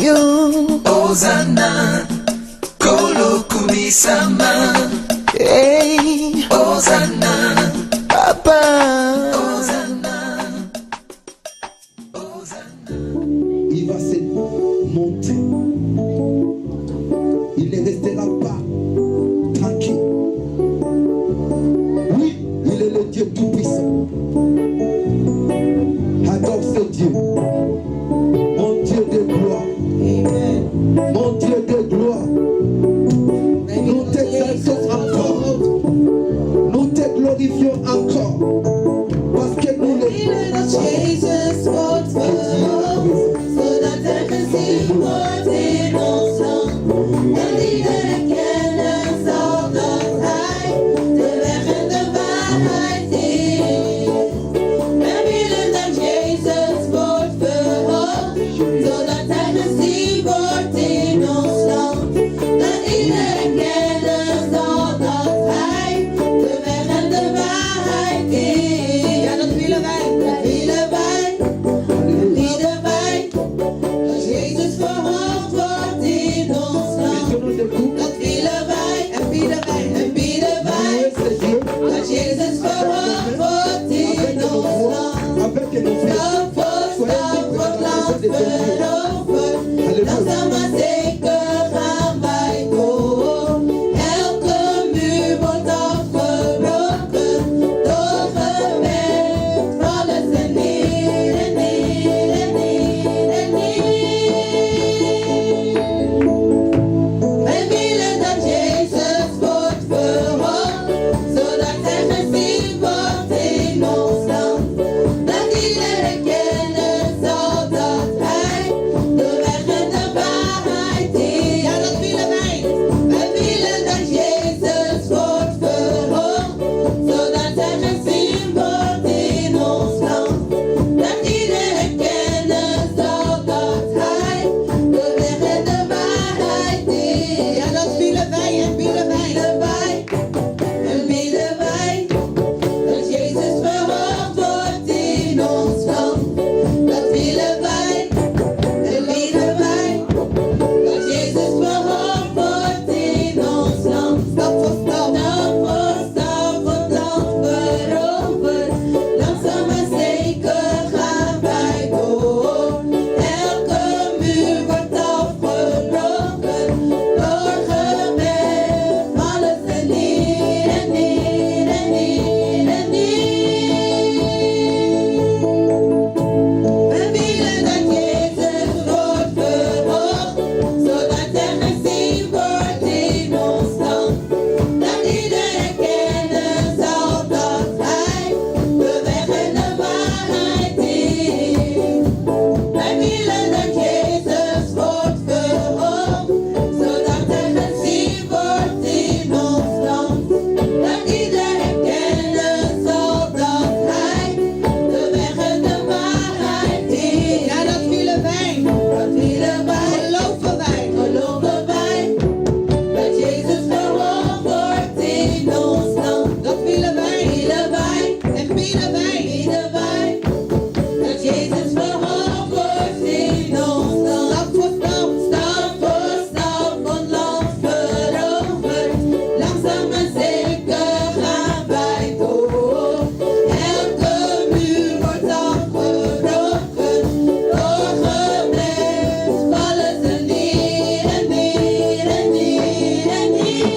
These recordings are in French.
You Hosanna, Kolo Kumisama. Hey Hosanna, Papa Hosanna, Hosanna. Il va se monter. Il ne restera pas tranquille. Oui, il est le Dieu tout-puissant. Adore ce Dieu. Mon Dieu de gloire. Mon Dieu de gloire. Nous t'exaltons encore. Nous te glorifions encore. Parce que nous les Jesus wordt verhoogd, zodat er gezien wordt in ons land. En iedereen kennen zal dat Hij de weg en de waarheid is. We willen dat Jezus wordt verhoogd, zodat Hij gezien wordt in ons land. Dat iedereen kennen zal dat Hij de weg en de waarheid is. Ja, dat willen wij. Dat willen wij, bieden wij, dat Jezus verhoogd wordt in ons land. Dat willen wij, en bieden wij, dat Jezus verhoogd wordt in ons land. Stap voor stap wordt land veroverd, langzaam maar zeker gaan wij door. Elke muur wordt afgebroken, doorgewerkt, vallen ze neer en neer en neer en neer. Wij willen dat Jezus wordt verhoogd, zodat Hij gezien wordt in ons land. Dat iedereen kennen zal dat Hij de weg en de waarheid is. Ja, dat willen wij. Wij willen dat Jezus wordt verhoogd, zodat Hij gezien wordt in ons land. Dat iedereen kennen zal dat Hij de weg en de waarheid is. Ja, dat willen wij en bieden wij. En bieden wij dat Jezus verhoogd wordt in ons land. Dat willen wij en bieden wij dat Jezus verhoogd wordt in ons land. Stap voor stap wordt land veroverd. Langzaam maar zeker gaan wij door. Elke muur wordt afgebroken, doorgewerkt, vallen ze neer en neer en neer en neer. We willen dat Jezus wordt verhoogd, zodat er gezien wordt in ons land. Dat iedereen kennen zal dat Hij de weg en de waarheid is. Wij willen dat Jezus wordt verhoogd, zodat er gezien wordt in ons land. Dat iedereen kennen zal dat Hij de weg en de waarheid is. Ja, dat willen wij. Dat willen wij. Geloven wij. Dat Jezus verhoogd wordt in ons land. Dat willen wij. En bieden wij. Dat Jezus verhoogd wordt in ons land. Stap voor stap wordt land veroverd. Langzaam maar zeker gaan wij door. Elke muur wordt afgebroken, doorgewerkt, vallen ze neer en neer en neer en neer.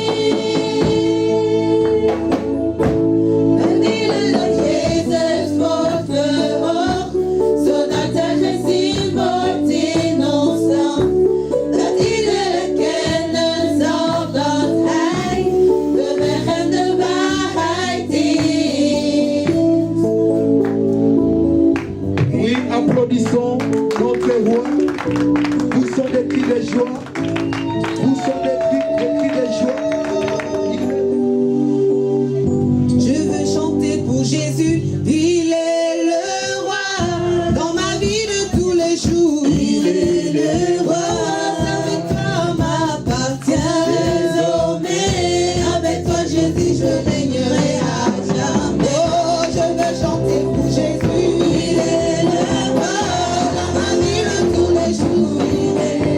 We willen dat Jezus wordt verhoogd, zodat er gezien wordt in ons land. Dat iedereen kennen zal dat Hij de weg en de waarheid is. Oui, applaudissons notre roi. Vous sont des cris de joie. Vous sont des cris de joie. Je veux chanter pour Jésus, il est le roi dans ma vie de tous les jours. Il est le roi, avec toi m'appartient désormais. Avec toi Jésus, je régnerai à jamais. Oh, je veux chanter pour Jésus, il est le roi dans ma vie de tous les jours. Il est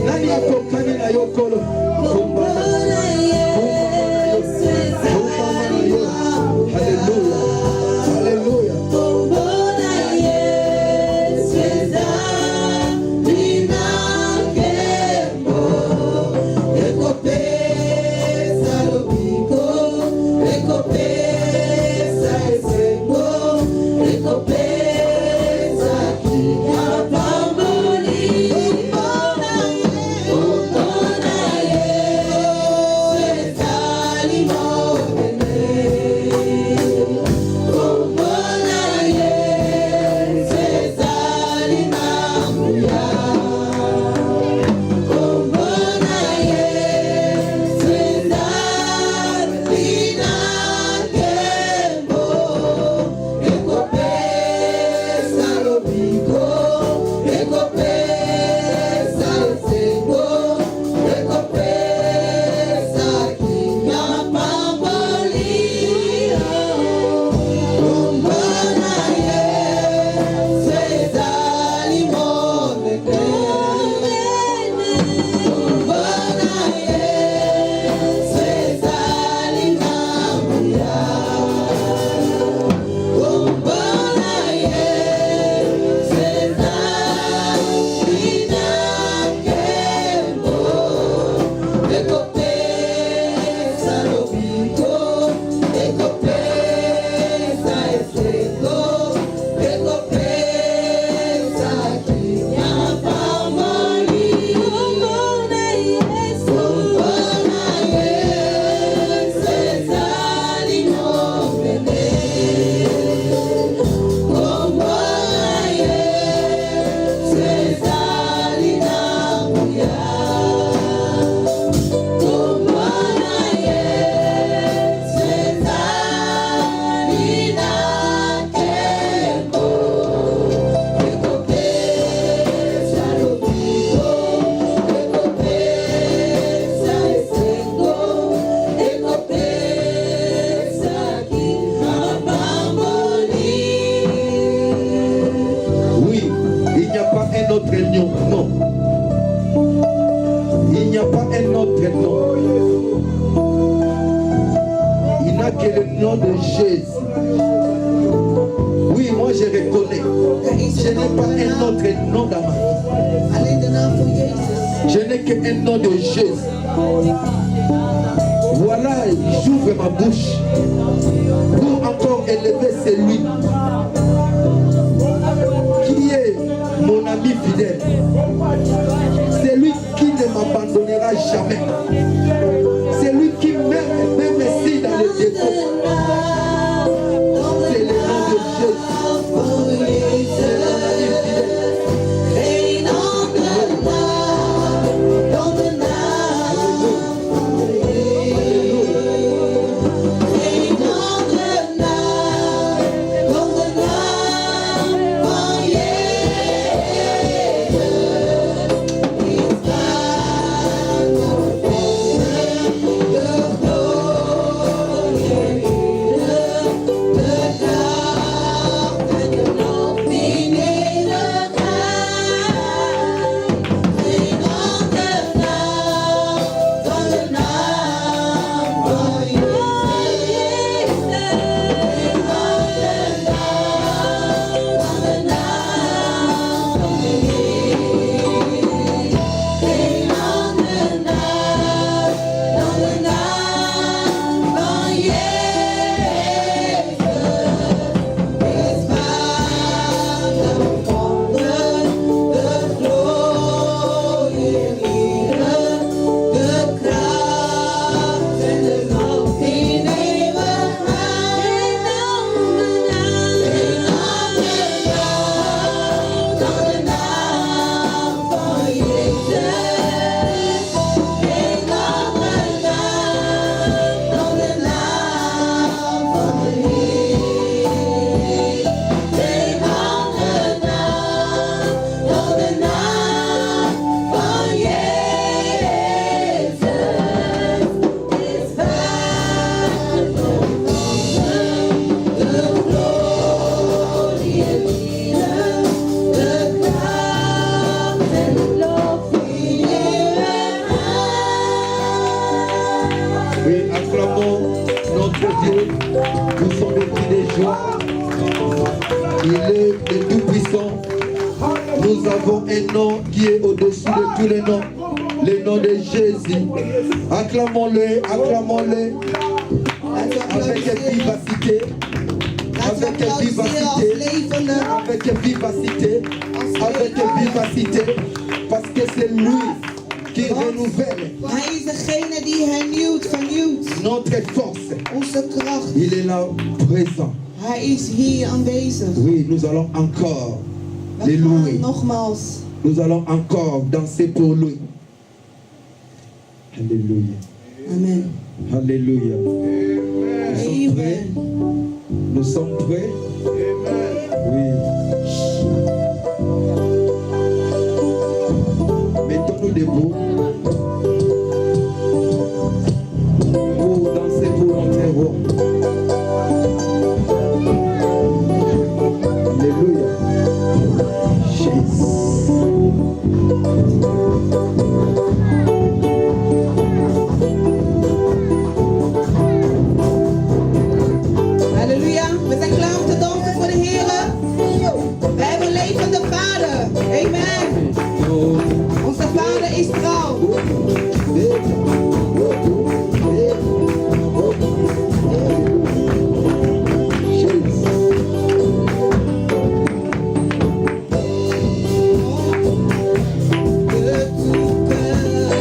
Nani atokani na yokolo? Hallelujah. Hallelujah. Non. Il n'y a pas un autre nom. Il n'a que le nom de Jésus. Oui, moi je reconnais. Je n'ai pas un autre nom dans ma vie. Je n'ai qu'un nom de Jésus. Voilà, j'ouvre ma bouche pour encore élever celui qui est mon ami fidèle. C'est lui qui ne m'abandonnera jamais. C'est lui qui m'aime, même si dans le défaut. C'est le nom de Jésus. Il est le Tout-Puissant. Nous avons un nom qui est au-dessus de tous les noms. Le nom de Jésus. Acclamons-le, acclamons-le. Avec vivacité. Avec vivacité. Avec vivacité. Avec vivacité. Parce que c'est lui qui renouvelle Hij is degene die vernieuwt. notre force. Onze kracht. Il est là présent. Hij is hier aanwezig. Oui, nous allons encore We le gaan louer. nogmaals. Nous allons encore danser pour lui. Alléluia. Amen. Alléluia. Nous sommes prêts? Amen. Nous sommes prêts? Oui. Mettons-nous debout pour danser pour notre roi. Alléluia. Jésus. Halleluja. We zijn klaar om te dansen voor de Heer. We hebben een levende Vader. Amen. Onze Vader is trouw. De tout cœur,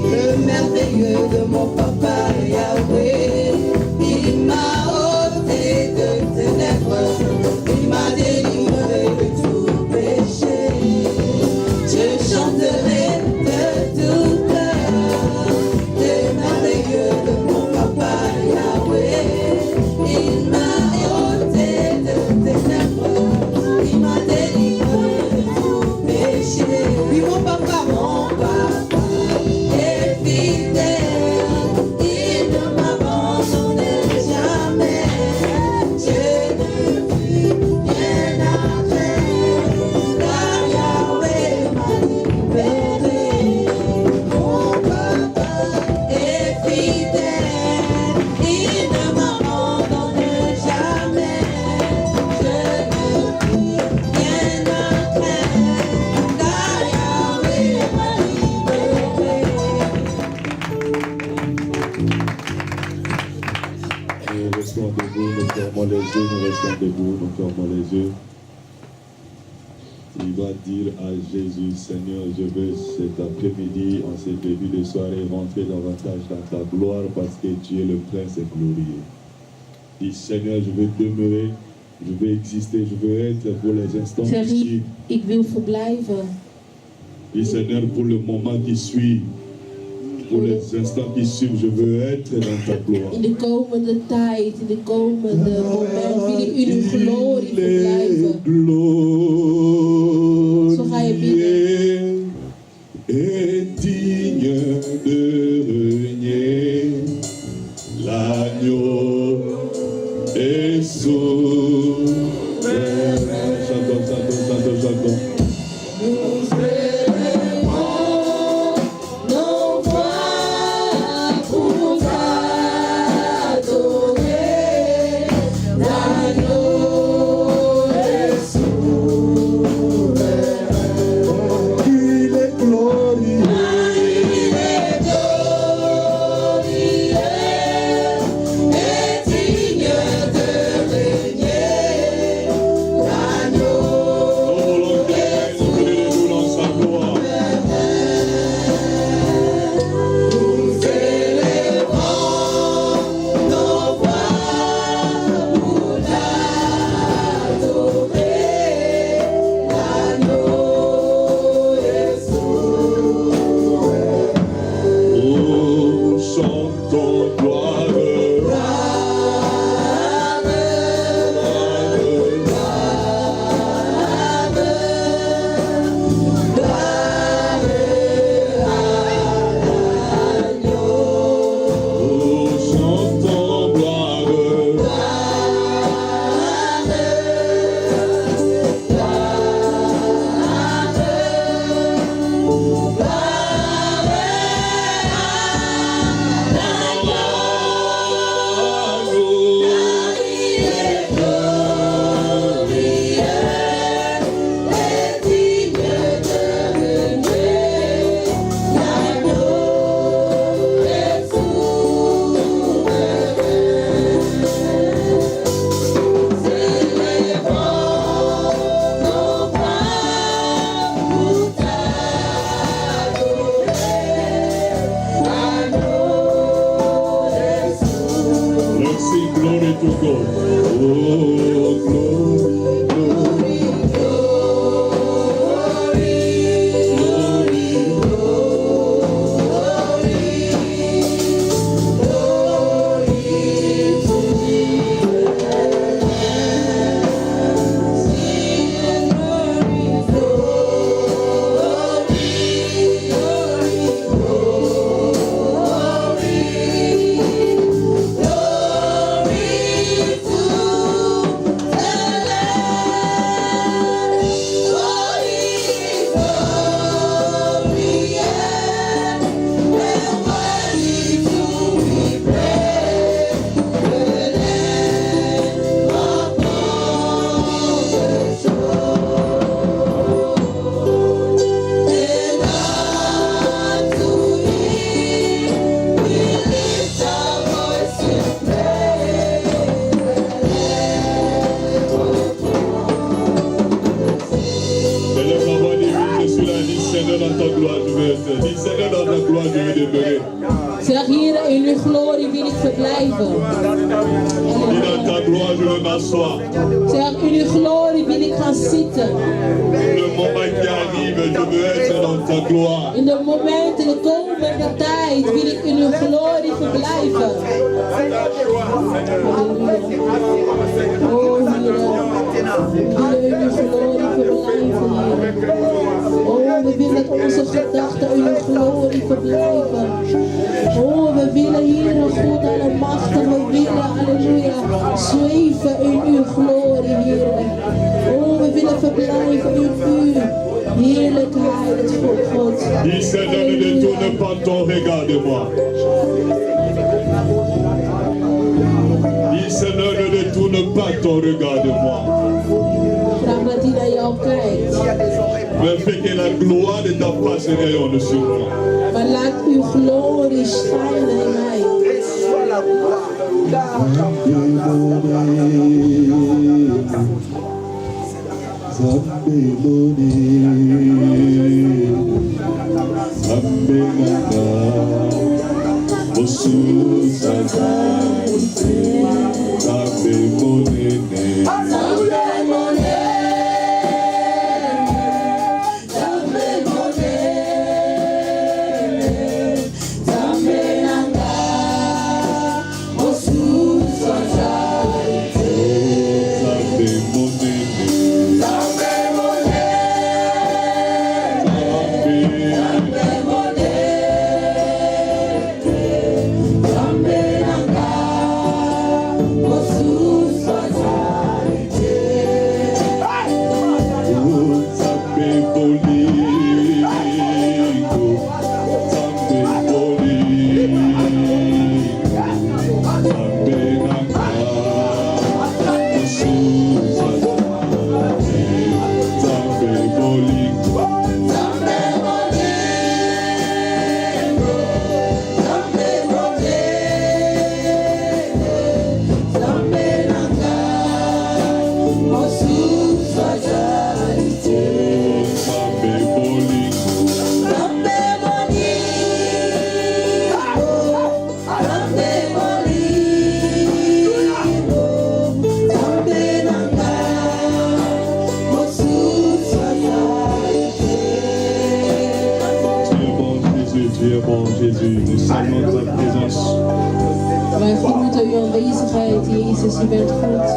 le merveilleux de mon papa Yahweh. Il m'a ôté de ténèbres, il m'a délivré de tout péché. Je chanterai de tout cœur, le merveilleux de mon papa Yahweh. Il m'a ôté de ténèbres, il m'a délivré de tout péché. Oui, mon papa est fidèle, il ne m'abandonne jamais. Je ne vis rien à craindre, car Yahweh m'a libéré. Mon papa est fidèle, il ne m'abandonne jamais. Je ne vis rien à craindre, car Yahweh m'a libéré. Nous restons debout, nous fermons les yeux, nous restons debout, nous fermons les yeux. Il va dire à Jésus, Seigneur, je veux cet après-midi, en ce début de soirée, rentrer davantage dans ta gloire parce que tu es le Prince glorieux. Dis, Seigneur, je veux demeurer, je veux exister, je veux être pour les instants qui Zeg, suivent. ik wil verblijven Dis, Seigneur, pour le moment qui suit, pour les instants qui suivent, je veux être dans ta gloire. in de komende tijd, in de komende moment wil ik in uw glorie verblijven. Zo ga je bidden. Est digne de régner, l'agneau est souverain. Chantons, chantons, chantons, chantons. Nos voix pour adorer l'agneau est souverain. Et dans ta gloire, je veux m'asseoir. Zeg, in uw glorie wil ik gaan zitten. Le moment qui arrive, je veux être dans ta gloire. In de momenten, de komende tijd, wil ik in uw glorie verblijven. Oh, Heer. We willen in uw glorie verblijven, Heer. Oh, we willen dat onze gedachten in uw glorie verblijven. Oh, we willen hier een God allemachtig. We willen, halleluja, zweven in uw glorie, Heer. Oh, we willen verblijven in uw heerlijkheid, God. Il Seigneur, ne détourne pas ton regard de moi. Il Seigneur, ne détourne pas ton regard de moi. Vraag dat hij naar jou kijkt. Mais fais que la gloire de ta face rayonne sur moi. Maar laat uw glorie schijnen in mij. Jésus, nous saluons ta présence. Wij groeten uw aanwezigheid, Jezus, u bent goed.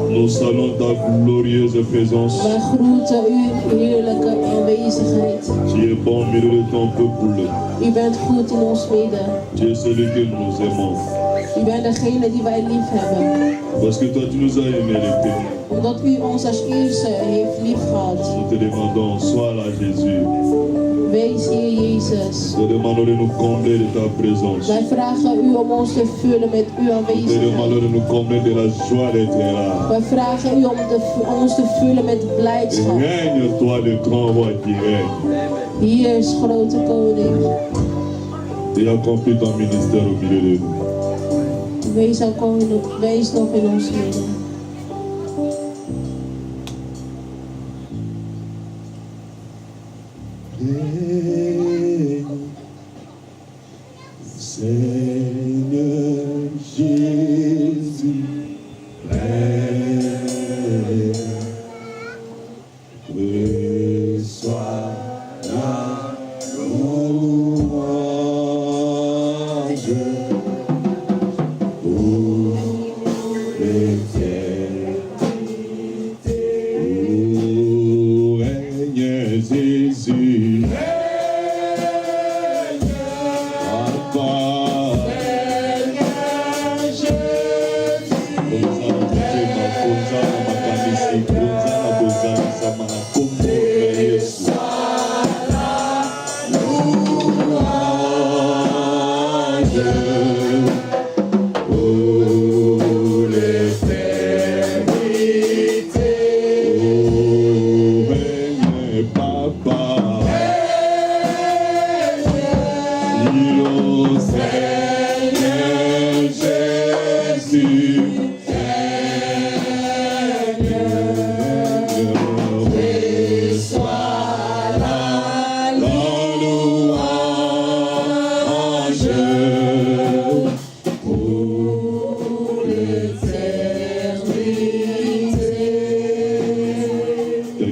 Nous saluons ta glorieuse présence. Wij groeten uw heerlijke aanwezigheid. Tu es bon au milieu de ton peuple. U bent goed in ons midden. Tu es celui que nous aimons. U bent degene die wij lief hebben. Parce que toi, tu nous as aimés, l'Éternel. Omdat u ons als eerste heeft lief gehad. Nous te demandons, sois là, Jésus. Wees Heer Jezus. Nous te demandons de nous combler de ta présence. Wij vragen u om ons te vullen met uw Nous te aanwezigheid. demandons de nous combler de la joie d'être là. Wij vragen u om ons te vullen met blijdschap. Règne, toi, le grand roi qui règne. Hier is grote koning. Et accomplis ton ministère au milieu de nous. Wees nog in ons midden. Seigneur Jésus, reçois la louange pour l'éternité.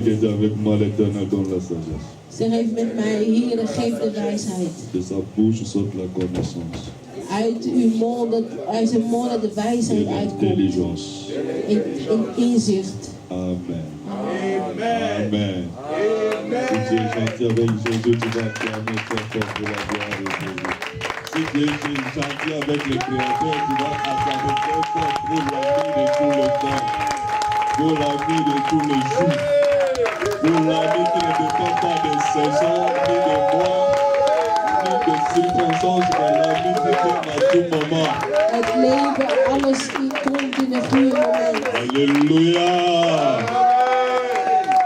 Quelqu'un dit avec moi, l'Éternel donne la sagesse. Zeg even met mij, Heer, geef de wijsheid. De sa bouche sorte la connaissance. Uit zijn mond dat de Et wijsheid uitkomt. l'intelligence. In inzicht. Amen. Amen. Si tu es gentil avec Jésus, tu vas acclamer très fort pour la gloire de Jésus. Si tu es gentil avec le Créateur, tu vas acclamer très fort pour l'ami de tout le temps. Pour l'ami de tous les jours. Pour l'ami qui ne dépend pas de saison, ni de mois, ni de circonstances, mais l'ami qui t'aime à tout moment. Het leven, alles komt in een goede moment. Alléluia.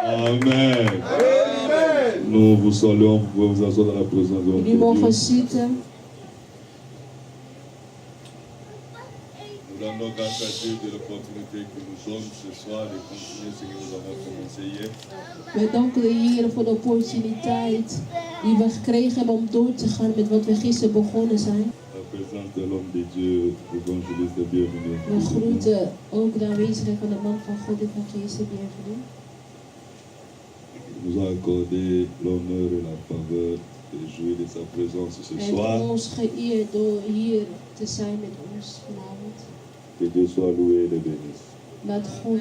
Amen. Nous vous saluons, vous pouvez vous asseoir dans la présence de notre Jullie mogen Dieu. zitten. Nous rendons grâce à Dieu de l'opportunité que nous donne ce soir de continuer ce que nous avons commencé hier. Wij danken de Heer voor de opportuniteit die we gekregen hebben om door te gaan met wat we gisteren begonnen zijn. La présence de l'homme de Dieu, l'évangéliste, bienvenue. We groeten ook de aanwezigheid van de man van God, evangelist, bienvenue. Il nous a accordé l'honneur et la faveur de jouir de sa présence ce En soir. ons geëerd door hier te zijn met ons vanavond. Que Dieu soit loué et le bénisse. Laat God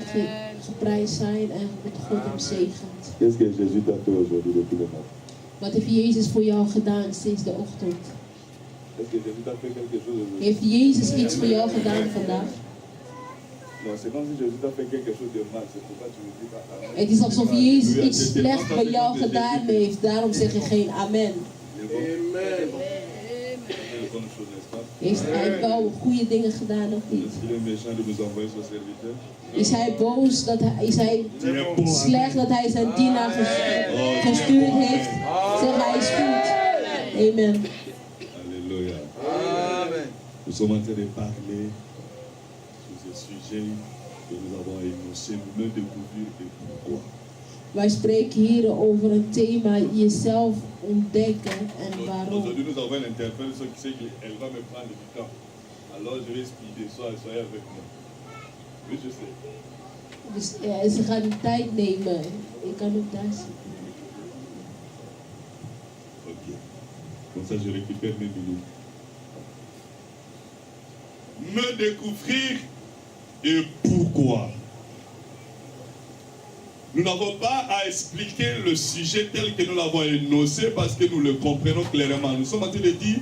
geprijsd zijn en dat God hem zegent. Qu'est-ce que Jésus t'a fait aujourd'hui depuis le matin? Wat heeft Jezus voor jou gedaan sinds de ochtend? Est-ce que Jésus t'a fait quelque chose aujourd'hui? Heeft Jezus iets voor jou gedaan vandaag? Non, c'est comme si Jésus t'a fait quelque chose de mal. C'est pourquoi tu me dis pas amen. Het is alsof Jezus iets slechts bij jou gedaan heeft, daarom zeg je geen amen. Heeft hij wel goede dingen gedaan of niet? Est-ce qu'il est méchant de nous envoyer son serviteur? Is hij boos, is hij slecht dat hij zijn dienaar gestuurd heeft? Zeg hij is goed. Amen. Alléluia. Nous sommes en train de parler sur ce sujet que nous avons énoncé, me découvrir et pourquoi. Wij spreken hier over een thema, jezelf ontdekken en waarom. Aujourd'hui, nous avons un interprète qui sait qu'elle va me prendre du temps. Alors je vais speeder, soyez avec moi. Oui, je sais. Dus ze gaan tijd nemen. Ik kan ook daar zitten. Ok. Comme ça, je récupère mes minutes. Me découvrir et pourquoi. Nous n'avons pas à expliquer le sujet tel que nous l'avons énoncé parce que nous le comprenons clairement. Nous sommes en train de dire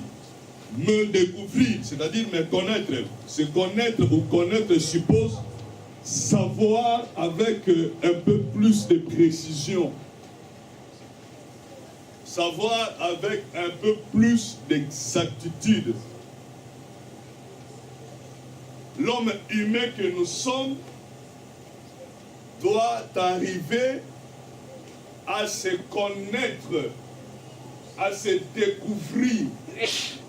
me découvrir, c'est-à-dire me connaître. Se connaître ou connaître suppose savoir avec un peu plus de précision. Savoir avec un peu plus d'exactitude. L'homme humain que nous sommes doit arriver à se connaître, à se découvrir,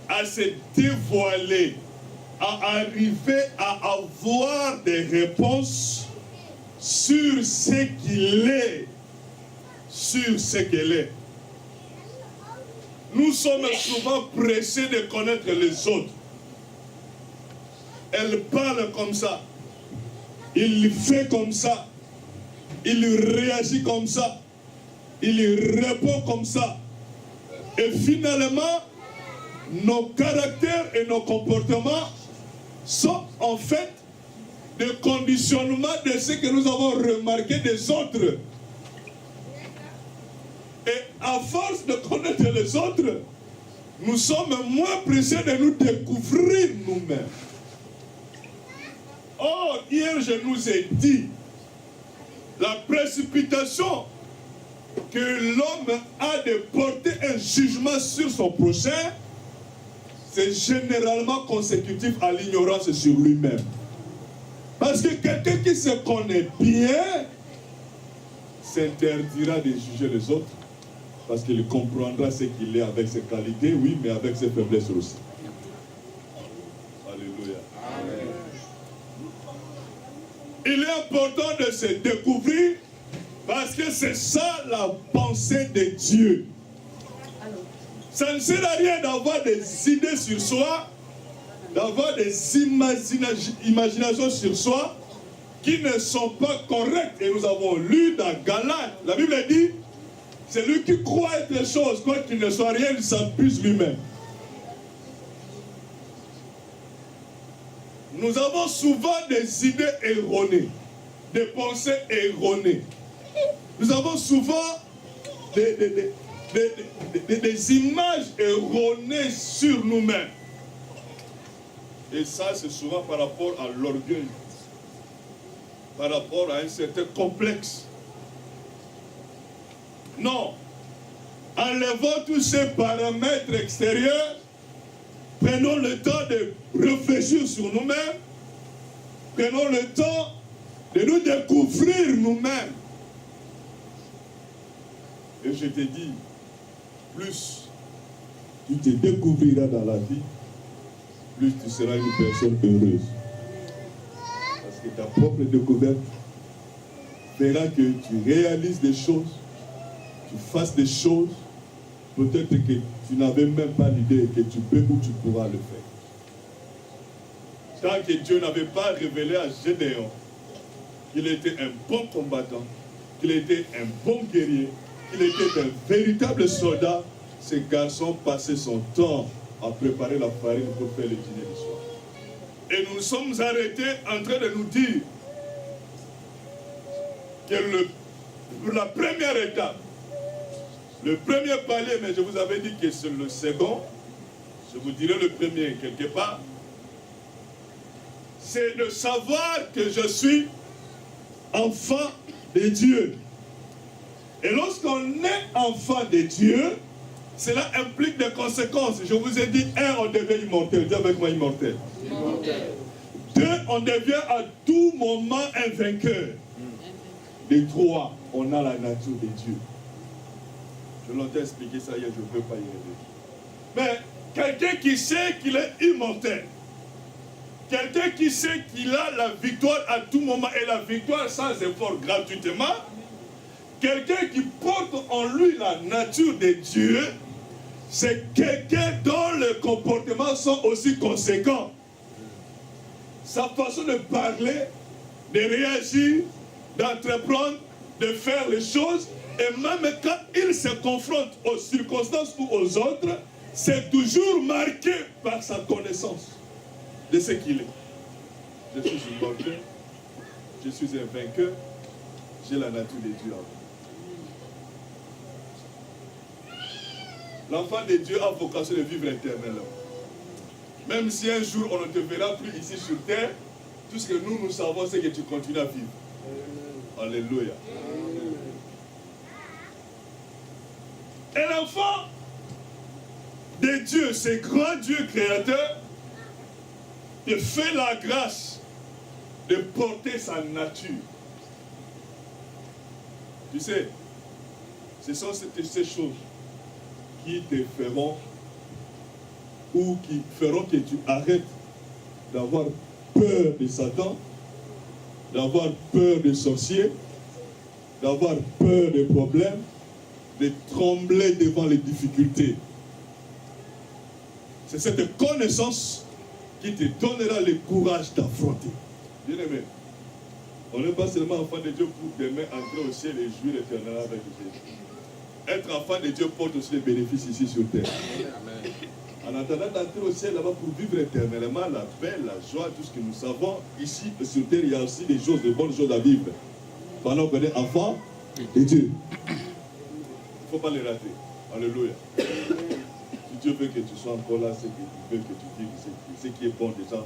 à se dévoiler, à arriver à avoir des réponses sur ce qu'il est, sur ce qu'elle est. Nous sommes souvent pressés de connaître les autres. Elle parle comme ça, il fait comme ça, il réagit comme ça, il répond comme ça. Et finalement, nos caractères et nos comportements sont en fait des conditionnements de ce que nous avons remarqué des autres. Et à force de connaître les autres, nous sommes moins pressés de nous découvrir nous-mêmes. Or, hier, je nous ai dit, la précipitation que l'homme a de porter un jugement sur son prochain, c'est généralement consécutif à l'ignorance sur lui-même. Parce que quelqu'un qui se connaît bien s'interdira de juger les autres, parce qu'il comprendra ce qu'il est avec ses qualités, oui, mais avec ses faiblesses aussi. Alléluia. Amen. Il est important de se découvrir parce que c'est ça la pensée de Dieu. Ça ne sert à rien d'avoir des idées sur soi, d'avoir des imaginations sur soi, qui ne sont pas correctes. Et nous avons lu dans Galates, la Bible dit, c'est lui qui croit être les choses, quoi qu'il ne soit rien, il s'abuse lui-même. Nous avons souvent des idées erronées, des pensées erronées. Nous avons souvent des images erronées sur nous-mêmes. Et ça, c'est souvent par rapport à l'orgueil, par rapport à un certain complexe. Non. Enlevons tous ces paramètres extérieurs. Prenons le temps de réfléchir sur nous-mêmes. Prenons le temps de nous découvrir nous-mêmes. Et je te dis, plus tu te découvriras dans la vie, plus tu seras une personne heureuse. Parce que ta propre découverte fera que tu réalises des choses, tu fasses des choses, peut-être que tu n'avais même pas l'idée que tu peux ou tu pourras le faire. Tant que Dieu n'avait pas révélé à Gédéon qu'il était un bon combattant, qu'il était un bon guerrier, qu'il était un véritable soldat, ce garçon passait son temps à préparer la farine pour faire le dîner du soir. Et nous nous sommes arrêtés en train de nous dire que la première étape, le premier palier, mais je vous avais dit que c'est le second, je vous dirai le premier quelque part, c'est de savoir que je suis enfant de Dieu. Et lorsqu'on est enfant de Dieu, cela implique des conséquences. Je vous ai dit, 1, on devient immortel. Dis avec moi immortel. 2, on devient à tout moment un vainqueur. Et 3, on a la nature de Dieu. Je l'entends expliquer ça hier, je ne peux pas y revenir. Mais quelqu'un qui sait qu'il est immortel, quelqu'un qui sait qu'il a la victoire à tout moment et la victoire sans effort gratuitement, quelqu'un qui porte en lui la nature de Dieu, c'est quelqu'un dont les comportements sont aussi conséquents. Sa façon de parler, de réagir, d'entreprendre, de faire les choses, et même quand il se confronte aux circonstances ou aux autres, c'est toujours marqué par sa connaissance de ce qu'il est. Je suis immortel, je suis un vainqueur, j'ai la nature de Dieu en moi. L'enfant de Dieu a vocation de vivre éternellement. Même si un jour on ne te verra plus ici sur terre, tout ce que nous savons, c'est que tu continues à vivre. Alléluia. Et l'enfant de Dieu, ce grand Dieu créateur, te fait la grâce de porter sa nature. Tu sais, ce sont ces choses qui te feront ou qui feront que tu arrêtes d'avoir peur de Satan, d'avoir peur des sorciers, d'avoir peur des problèmes, de trembler devant les difficultés. C'est cette connaissance qui te donnera le courage d'affronter. Bien aimé, on n'est pas seulement enfant de Dieu pour demain entrer au ciel et jouir éternellement avec Jésus. Être enfant de Dieu porte aussi les bénéfices ici sur terre. Amen. En attendant d'entrer au ciel là-bas pour vivre éternellement la paix, la joie, tout ce que nous savons, ici sur terre, il y a aussi des choses, de bonnes choses à vivre. Pendant qu'on est enfant de Dieu. Il ne faut pas les rater. Alléluia. Si Dieu veut que tu sois encore là, c'est qu'il veut que tu vives ce qui est bon déjà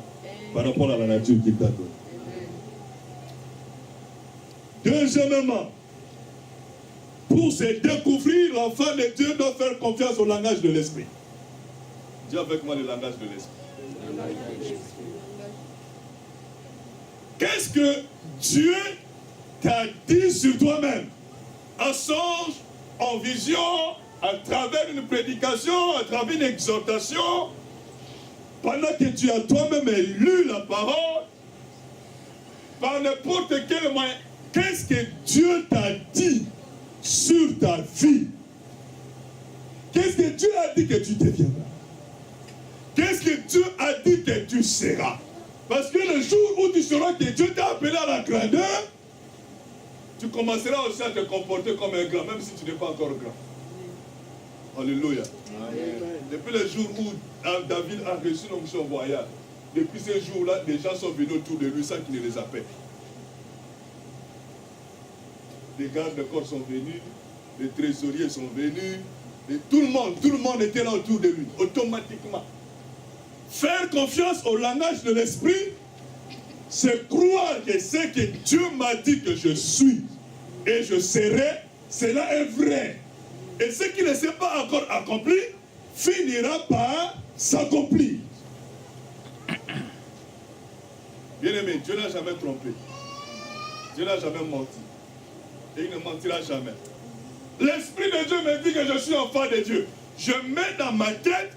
par rapport à la nature qu'il t'a donnée. Deuxièmement, pour se découvrir, l'enfant de Dieu doit faire confiance au langage de l'esprit. Dis avec moi le langage de l'esprit. Qu'est-ce que Dieu t'a dit sur toi-même? En songe, en vision, à travers une prédication, à travers une exhortation, pendant que tu as toi-même lu la parole, par n'importe quel moyen, qu'est-ce que Dieu t'a dit sur ta vie? Qu'est-ce que Dieu a dit que tu deviendras? Qu'est-ce que Dieu a dit que tu seras? Parce que le jour où tu sauras que Dieu t'a appelé à la grandeur, tu commenceras aussi à te comporter comme un grand, même si tu n'es pas encore grand. Alléluia. Depuis le jour où David a reçu l'onction royale, depuis ces jours-là, des gens sont venus autour de lui sans qu'il ne les appelle. Les gardes de corps sont venus, les trésoriers sont venus, et tout le monde était là autour de lui, automatiquement. Faire confiance au langage de l'esprit, c'est croire que ce que Dieu m'a dit que je suis et je serai, cela est vrai. Et ce qui ne s'est pas encore accompli, finira par s'accomplir. Bien-aimé, Dieu n'a jamais trompé. Dieu n'a jamais menti. Et il ne mentira jamais. L'Esprit de Dieu me dit que je suis enfant de Dieu. Je mets dans ma tête,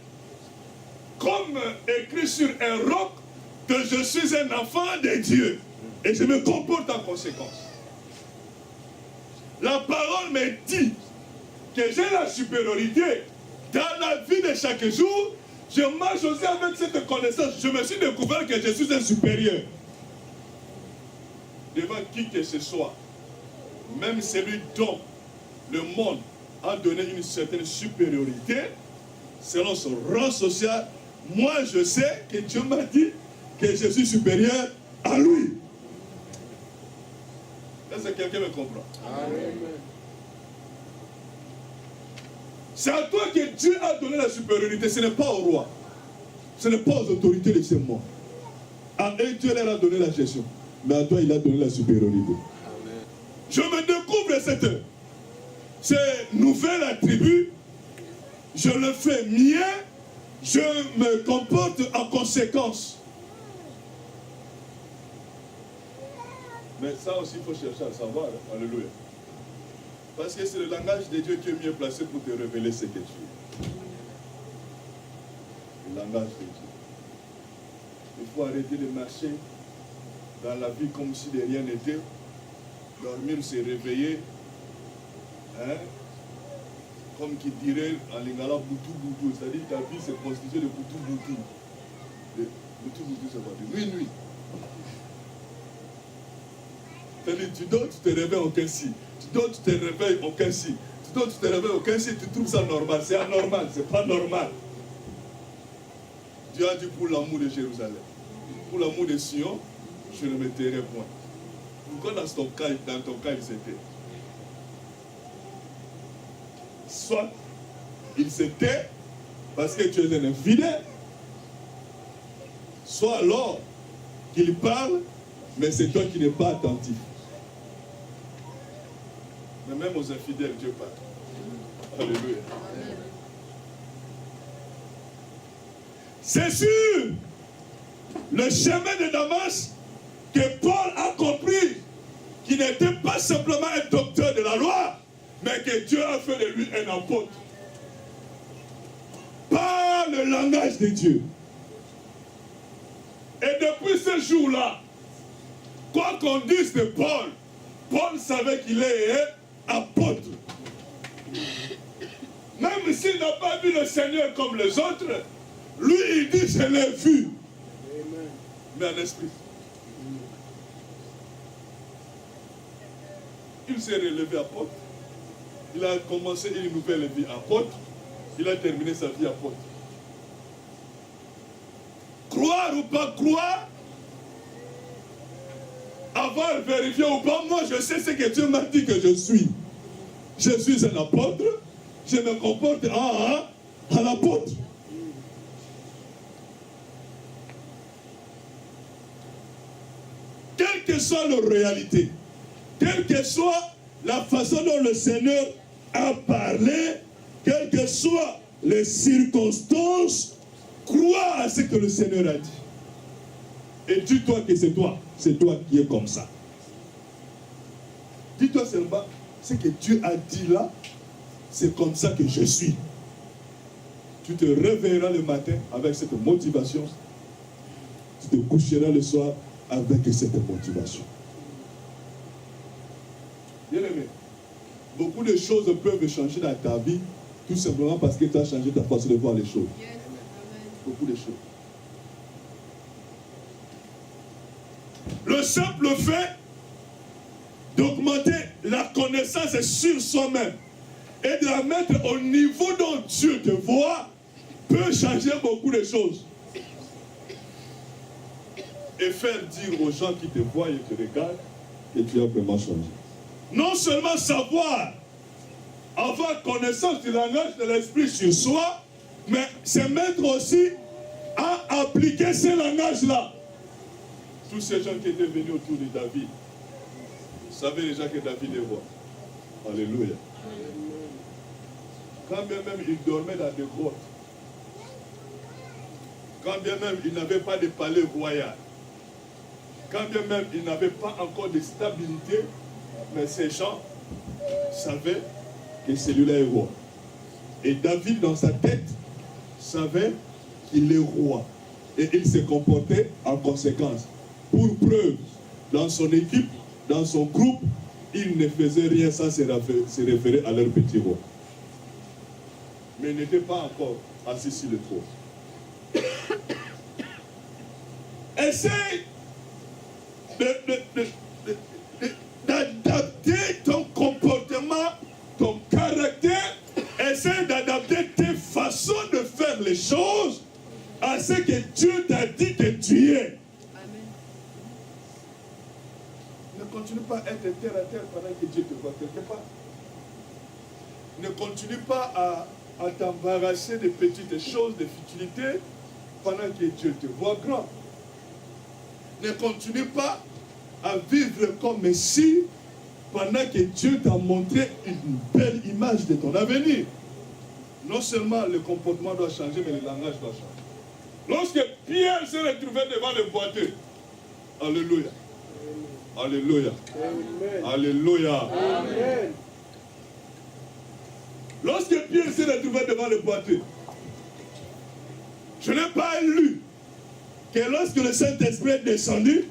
comme écrit sur un roc, que je suis un enfant de Dieu. Et je me comporte en conséquence. La parole me dit que j'ai la supériorité dans la vie de chaque jour. Je marche aussi avec cette connaissance. Je me suis découvert que je suis un supérieur. Devant qui que ce soit. Même celui dont le monde a donné une certaine supériorité, selon son rang social, moi je sais que Dieu m'a dit que je suis supérieur à lui. Est-ce que quelqu'un me comprend? Amen. C'est à toi que Dieu a donné la supériorité, ce n'est pas au roi. Ce n'est pas aux autorités de ce monde. À eux, Dieu leur a donné la gestion. Mais à toi, il a donné la supériorité. Amen. Je me découvre cette nouvelle attribut. Je le fais mien. Je me comporte en conséquence. Mais ça aussi, il faut chercher à savoir. Hein? Alléluia. Parce que c'est le langage de Dieu qui est mieux placé pour te révéler ce que tu es. Le langage de Dieu. Il faut arrêter de marcher dans la vie comme si de rien n'était. Dormir, se réveiller. Hein? Comme qui dirait en lingala boutou boutou. C'est-à-dire que ta vie c'est constitué de boutou boutou. Boutou boutou, c'est quoi? De nuit. C'est-à-dire tu dors, tu te réveilles aucun si. Tu dors, tu te réveilles aucun si. Tu dors, tu te réveilles aucun si. Tu trouves ça normal. C'est anormal, c'est pas normal. Dieu a dit pour l'amour de Jérusalem. Pour l'amour de Sion, je ne me tairai point. Pourquoi dans ton cas il s'était? Soit il s'était parce que tu es un infidèle, soit alors qu'il parle, mais c'est toi qui n'es pas attentif. Mais même aux infidèles, Dieu parle. Alléluia. C'est sur le chemin de Damas que Paul a compris qu'il n'était pas simplement un docteur de la loi, mais que Dieu a fait de lui un apôtre. Par le langage de Dieu. Et depuis ce jour-là, quoi qu'on dise de Paul, Paul savait qu'il est apôtre. Même s'il n'a pas vu le Seigneur comme les autres, lui il dit je l'ai vu. Amen. Mais en esprit. Il s'est relevé apôtre. Il a commencé une nouvelle vie apôtre. Il a terminé sa vie apôtre. Croire ou pas croire, avoir vérifié ou pas, moi je sais ce que Dieu m'a dit que je suis. Je suis un apôtre. Je me comporte en apôtre. Quelle que soit leur réalité, quelle que soit la façon dont le Seigneur a parlé, quelles que soient les circonstances, crois à ce que le Seigneur a dit. Et dis-toi que c'est toi qui es comme ça. Dis-toi seulement, ce que Dieu a dit là, c'est comme ça que je suis. Tu te réveilleras le matin avec cette motivation. Tu te coucheras le soir avec cette motivation. Bien aimé, beaucoup de choses peuvent changer dans ta vie tout simplement parce que tu as changé ta façon de voir les choses. Yes. Beaucoup de choses. Le simple fait d'augmenter la connaissance sur soi-même et de la mettre au niveau dont Dieu te voit peut changer beaucoup de choses. Et faire dire aux gens qui te voient et te regardent que tu as vraiment changé. Non seulement savoir, avoir connaissance du langage de l'esprit sur soi, mais se mettre aussi à appliquer ce langage-là. Tous ces gens qui étaient venus autour de David, vous savez déjà que David est roi. Alléluia. Quand bien même il dormait dans des grottes, quand bien même il n'avait pas de palais royal, quand bien même il n'avait pas encore de stabilité, mais ces gens savaient que celui-là est roi. Et David, dans sa tête, savait qu'il est roi. Et il se comportait en conséquence. Pour preuve, dans son équipe, dans son groupe, il ne faisait rien sans se référer à leur petit roi. Mais il n'était pas encore assis sur le trône. Essaye d'adapter ton comportement, ton caractère, essaye d'adapter tes façons de faire les choses à ce que Dieu t'a dit que tu es. Amen. Ne continue pas à être terre à terre pendant que Dieu te voit quelque part. Ne continue pas à t'embarrasser de petites choses, de futilités, pendant que Dieu te voit grand. Ne continue pas à vivre comme si, pendant que Dieu t'a montré une belle image de ton avenir. Non seulement le comportement doit changer, mais le langage doit changer. Lorsque Pierre s'est retrouvé devant le boiteux, alléluia, alléluia, alléluia. Amen. Lorsque Pierre s'est retrouvé devant le boiteux, je n'ai pas lu que lorsque le Saint-Esprit est descendu,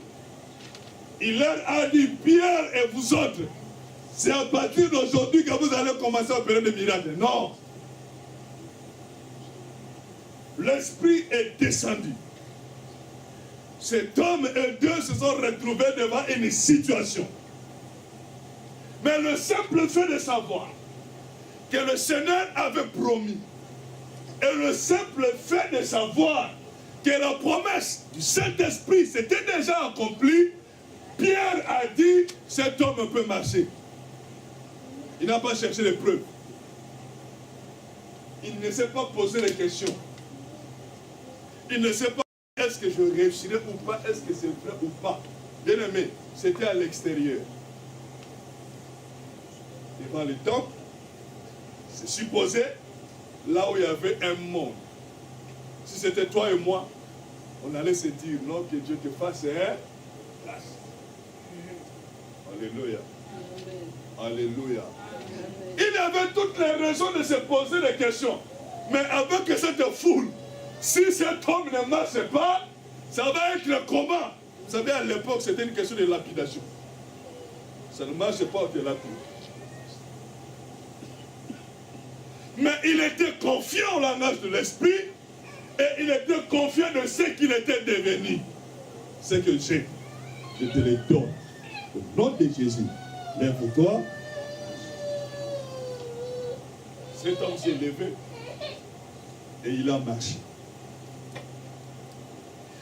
il leur a dit, Pierre et vous autres, c'est à partir d'aujourd'hui que vous allez commencer à opérer des miracles. Non. L'Esprit est descendu. Cet homme et deux se sont retrouvés devant une situation. Mais le simple fait de savoir que le Seigneur avait promis, et le simple fait de savoir que la promesse du Saint-Esprit s'était déjà accomplie, Pierre a dit, cet homme peut marcher. Il n'a pas cherché les preuves. Il ne s'est pas posé les questions. Il ne sait pas, est-ce que je réussirai ou pas, est-ce que c'est vrai ou pas. Bien aimé, c'était à l'extérieur. Devant le temple, c'est supposé, là où il y avait un monde. Si c'était toi et moi, on allait se dire, non, que Dieu te fasse grâce. Alléluia. Alléluia. Il avait toutes les raisons de se poser des questions. Mais avec cette foule, si cet homme ne marche pas, ça va être comment? Vous savez, à l'époque, c'était une question de lapidation. Ça ne marche pas, on te lapide. Mais il était confiant au langage de l'esprit et il était confiant de ce qu'il était devenu. Ce que j'ai, je te le donne. Au nom de Jésus, lève-toi. Cet homme s'est levé et il a marché.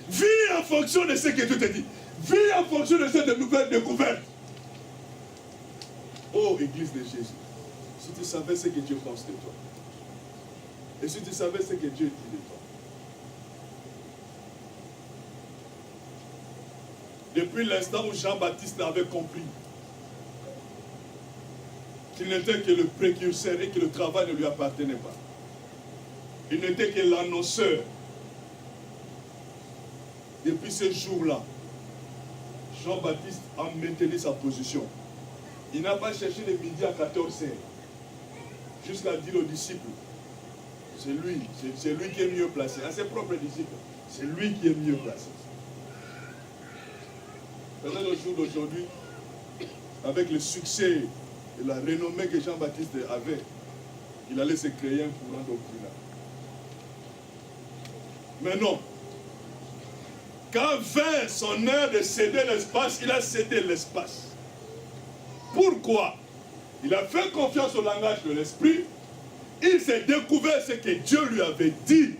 Vis en fonction de ce que Dieu te dit. Vis en fonction de cette nouvelle découverte. Oh, Église de Jésus, si tu savais ce que Dieu pense de toi, et si tu savais ce que Dieu dit de toi, depuis l'instant où Jean-Baptiste avait compris qu'il n'était que le précurseur et que le travail ne lui appartenait pas, il n'était que l'annonceur. Depuis ce jour-là, Jean-Baptiste a maintenu sa position. Il n'a pas cherché de midi à 14h jusqu'à dire aux disciples, c'est lui qui est mieux placé. À ses propres disciples, c'est lui qui est mieux placé. Peut-être au jour d'aujourd'hui, avec le succès et la renommée que Jean-Baptiste avait, il allait se créer un courant doctrinal. Mais non. Quand vint son heure de céder l'espace, il a cédé l'espace. Pourquoi? Il a fait confiance au langage de l'esprit. Il s'est découvert ce que Dieu lui avait dit.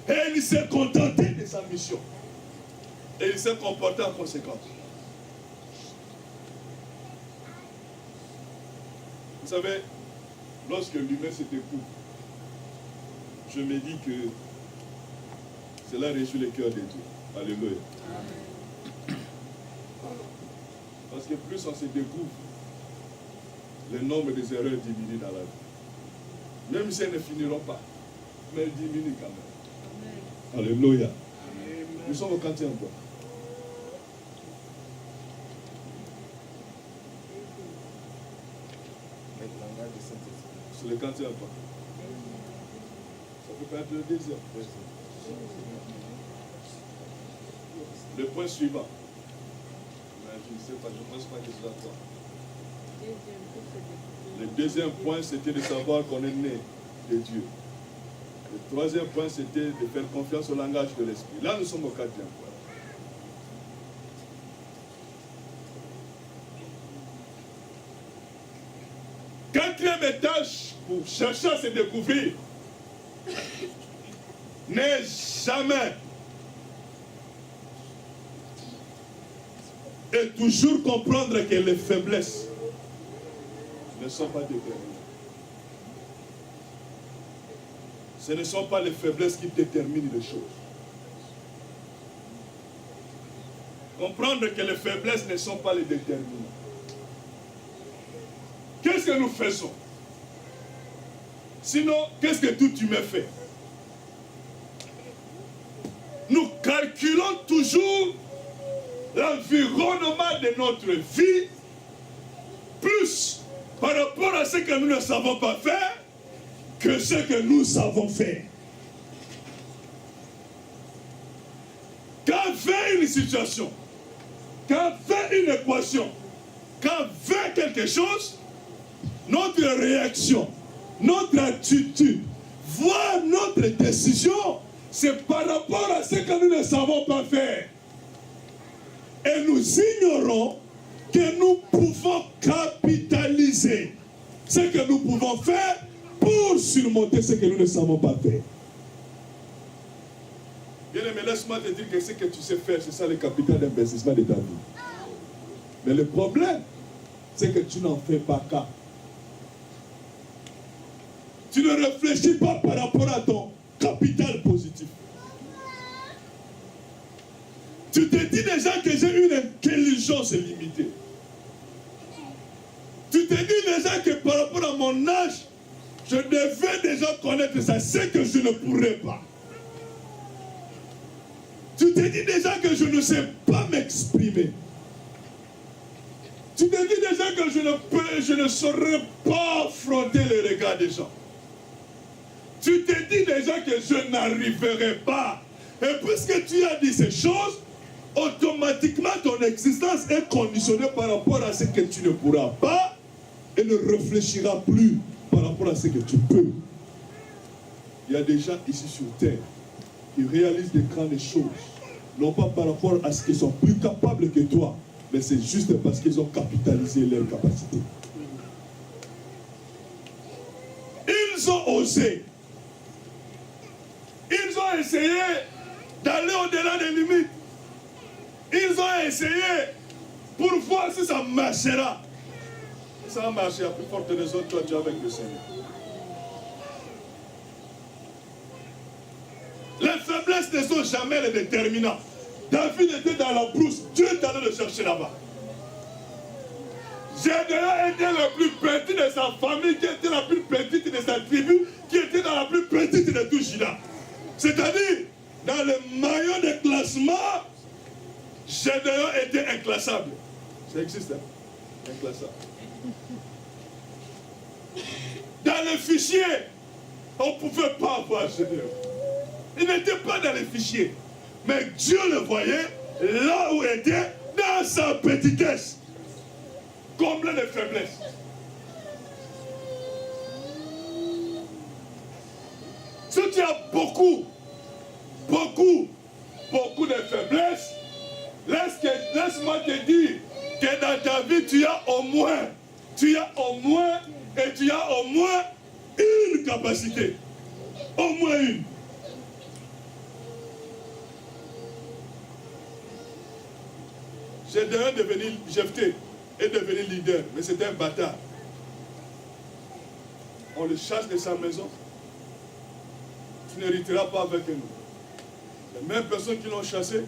Et il s'est contenté de sa mission. Et il s'est comporté en conséquence. Vous savez, lorsque l'humain se découvre, je me dis que cela réjouit le cœur de Dieu. Alléluia. Parce que plus on se découvre, le nombre des erreurs diminue dans la vie. Même si elles ne finiront pas, mais elles diminuent quand même. Alléluia. Nous sommes au 40e point. C'est le 40e point. Ça peut pas être le deuxième. Le point suivant. Mais je ne sais pas, je ne pense pas que c'est là-dedans. Le deuxième point, c'était de savoir qu'on est né de Dieu. Le troisième point, c'était de faire confiance au langage de l'esprit. Là, nous sommes au 4e point. Quatrième étage pour chercher à se découvrir n'est jamais et toujours comprendre que les faiblesses ne sont pas déterminées. Ce ne sont pas les faiblesses qui déterminent les choses. Comprendre que les faiblesses ne sont pas les déterminants. Qu'est-ce que nous faisons? Sinon, qu'est-ce que tout humain fait? Nous calculons toujours l'environnement de notre vie plus par rapport à ce que nous ne savons pas faire que ce que nous savons faire. Quand vient une situation, quand vient une équation, quand vient quelque chose, notre réaction, notre attitude, voire notre décision, c'est par rapport à ce que nous ne savons pas faire. Et nous ignorons que nous pouvons capitaliser ce que nous pouvons faire pour surmonter ce que nous ne savons pas faire. Bien aimé, laisse-moi te dire que ce que tu sais faire, c'est ça le capital d'investissement de ta vie. Mais le problème, c'est que tu n'en fais pas cas. Tu ne réfléchis pas par rapport à ton capital positif. Tu te dis déjà que j'ai une intelligence limitée. Tu te dis déjà que par rapport à mon âge, je devais déjà connaître ça, ce que je ne pourrais pas. Tu te dis déjà que je ne sais pas m'exprimer. Tu te dis déjà que je ne saurais pas affronter les regards des gens. Tu te dis déjà que je n'arriverai pas. Et puisque tu as dit ces choses, automatiquement ton existence est conditionnée par rapport à ce que tu ne pourras pas et ne réfléchiras plus par rapport à ce que tu peux. Il y a des gens ici sur terre qui réalisent des grandes choses, non pas par rapport à ce qu'ils sont plus capables que toi, mais c'est juste parce qu'ils ont capitalisé leurs capacités. Ils ont osé. Ils ont essayé d'aller au-delà des limites. Ils ont essayé pour voir si ça marchera. Si ça a marché, à plus forte raison, toi tu es avec le Seigneur. Les faiblesses ne sont jamais les déterminants. David était dans la brousse, Dieu est allé le chercher là-bas. Gédéon était le plus petit de sa famille, qui était la plus petite de sa tribu, qui était dans la plus petite de tout Juda. C'est-à-dire, dans le maillot de classement, Gédéon était inclassable. Ça existe, hein? Inclassable. Dans les fichiers, on ne pouvait pas avoir Gédéon. Il n'était pas dans les fichiers. Mais Dieu le voyait là où il était, dans sa petitesse. Comblé de faiblesses. Si tu as beaucoup de faiblesses, Laisse-moi te dire que dans ta vie, tu as au moins une capacité. Au moins une. Jephthé est devenu leader, mais c'était un bâtard. On le chasse de sa maison. Tu n'hériteras pas avec nous. Les mêmes personnes qui l'ont chassé,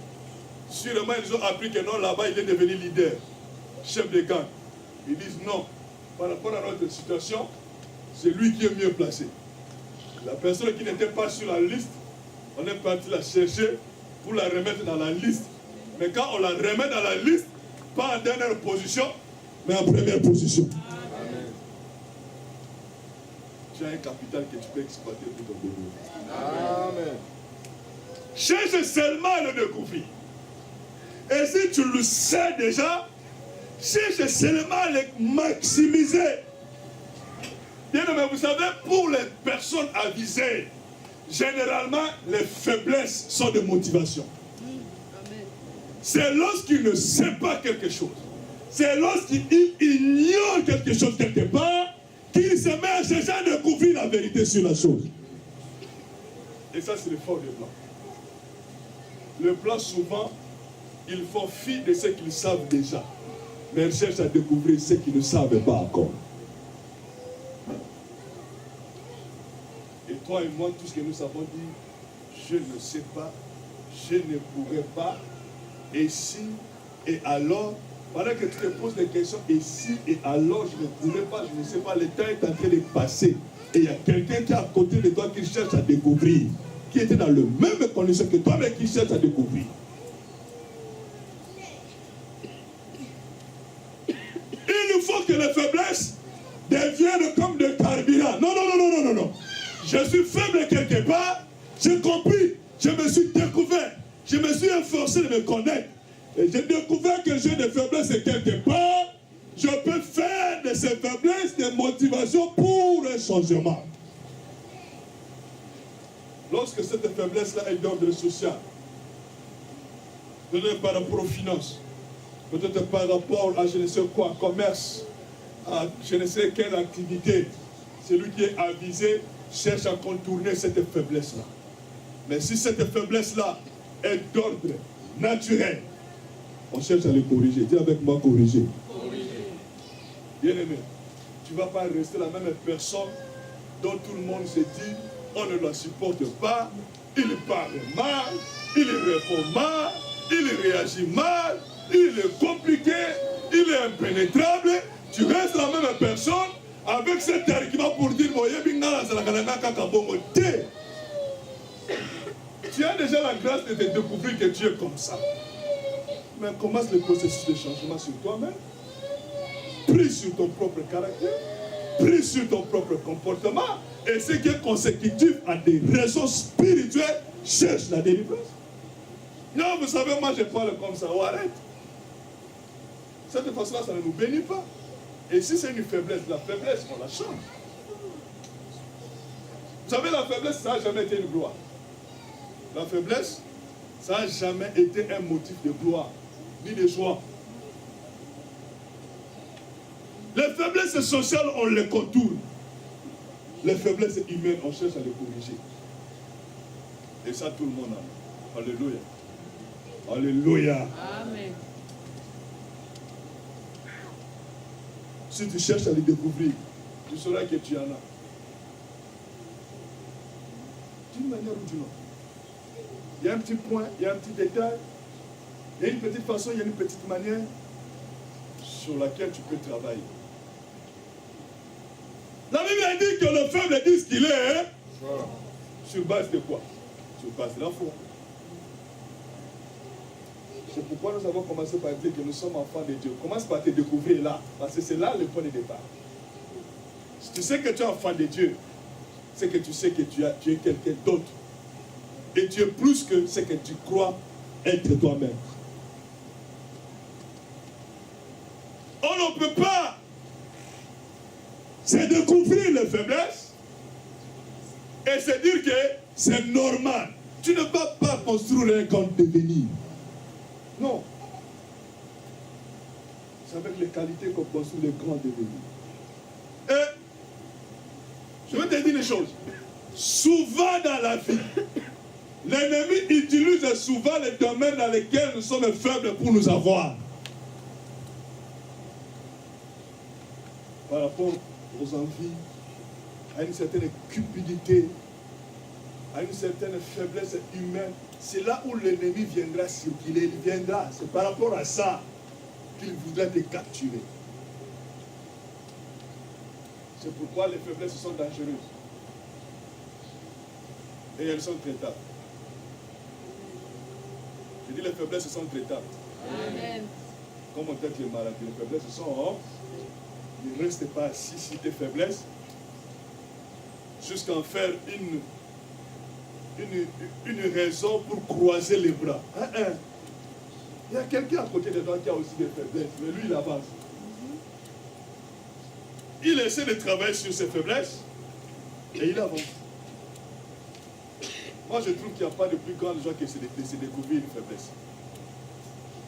sûrement ils ont appris que non, là-bas il est devenu leader, chef de gang. Ils disent non, par rapport à notre situation, c'est lui qui est mieux placé. La personne qui n'était pas sur la liste, on est parti la chercher pour la remettre dans la liste. Mais quand on la remet dans la liste, pas en dernière position, mais en première position. Amen. Tu as un capital que tu peux exploiter pour ton développement. Amen. Cherche seulement à le découvrir. Et si tu le sais déjà, cherche seulement à le maximiser. Bien, mais vous savez, pour les personnes avisées, généralement, les faiblesses sont de motivation. C'est lorsqu'il ne sait pas quelque chose, c'est lorsqu'il ignore quelque chose quelque part, qu'il se met à chercher à découvrir la vérité sur la chose. Et ça, c'est le fort du plan. Le plan, souvent, ils font fi de ce qu'ils savent déjà, mais ils cherchent à découvrir ce qu'ils ne savent pas encore. Et toi et moi, tout ce que nous savons dit, je ne sais pas, je ne pourrais pas, et si, et alors, pendant que tu te poses des questions, et si, et alors, je ne pourrais pas, je ne sais pas, le temps est en train de passer, et il y a quelqu'un qui est à côté de toi qui cherche à découvrir, qui était dans le même condition que toi, mais qui cherche à découvrir. Il nous faut que les faiblesses deviennent comme de carburant. Non, non, non, non, non, non, non. Je suis faible quelque part, j'ai compris, je me suis découvert, je me suis efforcé de me connaître. Et j'ai découvert que j'ai des faiblesses quelque part, je peux faire de ces faiblesses des motivations pour un changement. Lorsque cette faiblesse-là est d'ordre social, peut-être par rapport aux finances, peut-être par rapport à je ne sais quoi, commerce, à je ne sais quelle activité, celui qui est avisé cherche à contourner cette faiblesse-là. Mais si cette faiblesse-là est d'ordre naturel, on cherche à le corriger. Dis avec moi, corriger. Bien-aimé, tu ne vas pas rester la même personne dont tout le monde se dit on ne la supporte pas, il parle mal, il répond mal, il réagit mal, il est compliqué, il est impénétrable. Tu restes la même personne avec cet argument pour dire tu as déjà la grâce de te découvrir que tu es comme ça. Mais commence le processus de changement sur toi-même. Prise sur ton propre caractère, prise sur ton propre comportement. Et ce qui est consécutif à des raisons spirituelles, cherche la délivrance. Non, vous savez, moi je parle comme ça, oh, arrête. Cette façon-là, ça ne nous bénit pas. Et si c'est une faiblesse, la faiblesse, on la change. Vous savez, la faiblesse, ça n'a jamais été une gloire. La faiblesse, ça n'a jamais été un motif de gloire, ni de joie. Les faiblesses sociales, on les contourne. Les faiblesses humaines, on cherche à les corriger. Et ça, tout le monde a. Alléluia. Alléluia. Amen. Si tu cherches à les découvrir, tu sauras que tu en as. D'une manière ou d'une autre. Il y a un petit point, il y a un petit détail, il y a une petite façon, il y a une petite manière sur laquelle tu peux travailler. La Bible dit que le faible dit ce qu'il est. Hein? Sur base de quoi? Sur base de la foi. C'est pourquoi nous avons commencé par dire que nous sommes enfants de Dieu. Commence par te découvrir là, parce que c'est là le point de départ. Si tu sais que tu es enfant de Dieu, c'est que tu sais que tu es quelqu'un d'autre. Et tu es plus que ce que tu crois être toi-même. On ne peut pas se découvrir les faiblesses et se dire que c'est normal. Tu ne vas pas construire un compte devenir. Non. C'est avec les qualités qu'on construit les grands devenus. Et je vais te dire une chose. Souvent dans la vie, l'ennemi utilise souvent les domaines dans lesquels nous sommes faibles pour nous avoir. Par rapport aux envies, à une certaine cupidité, à une certaine faiblesse humaine, c'est là où l'ennemi viendra circuler. Il viendra. C'est par rapport à ça qu'il voudra te capturer. C'est pourquoi les faiblesses sont dangereuses. Et elles sont traitables. Je dis les faiblesses sont traitables. Amen. Comme on traite les maladies, les faiblesses sont... Ne reste pas assis sur tes faiblesses jusqu'à en faire une raison pour croiser les bras. Il y a quelqu'un à côté de toi qui a aussi des faiblesses, mais lui il avance. Il essaie de travailler sur ses faiblesses et il avance. Moi je trouve qu'il n'y a pas de plus grande joie que de se découvrir une faiblesse.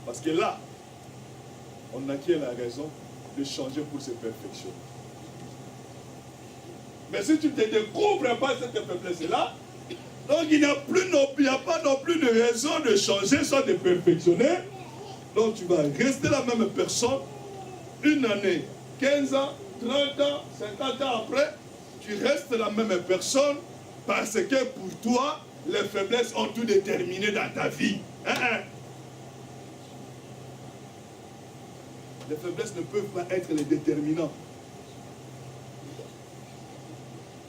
Parce que là, on acquiert la raison de changer pour se perfectionner. Mais si tu ne te découvres pas cette faiblesse-là, donc il n'y a pas non plus de raison de changer, soit de perfectionner. Donc tu vas rester la même personne, une année, 15 ans, 30 ans, 50 ans après, tu restes la même personne parce que pour toi, les faiblesses ont tout déterminé dans ta vie. Les faiblesses ne peuvent pas être les déterminants.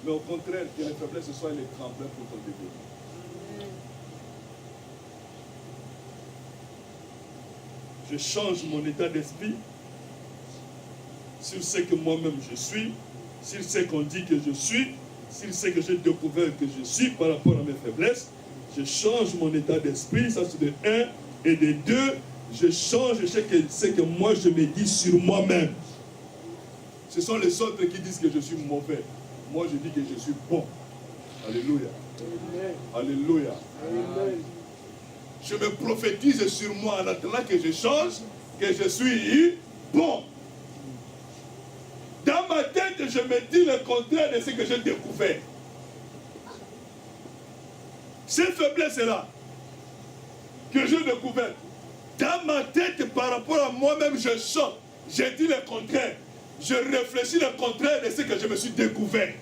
Mais au contraire, que les faiblesses soient les tremplins pour ton développement. Je change mon état d'esprit sur ce que moi-même je suis, sur ce qu'on dit que je suis, sur ce que j'ai découvert que je suis par rapport à mes faiblesses. Je change mon état d'esprit, ça c'est de 1 et de 2. Je change ce que moi je me dis sur moi-même. Ce sont les autres qui disent que je suis mauvais. Moi je dis que je suis bon. Alléluia. Alléluia. Je me prophétise sur moi en attendant que je change, que je suis bon. Dans ma tête, je me dis le contraire de ce que j'ai découvert. Ces faiblesses-là que j'ai découvertes, dans ma tête, par rapport à moi-même, je sens. J'ai dit le contraire. Je réfléchis le contraire de ce que je me suis découvert.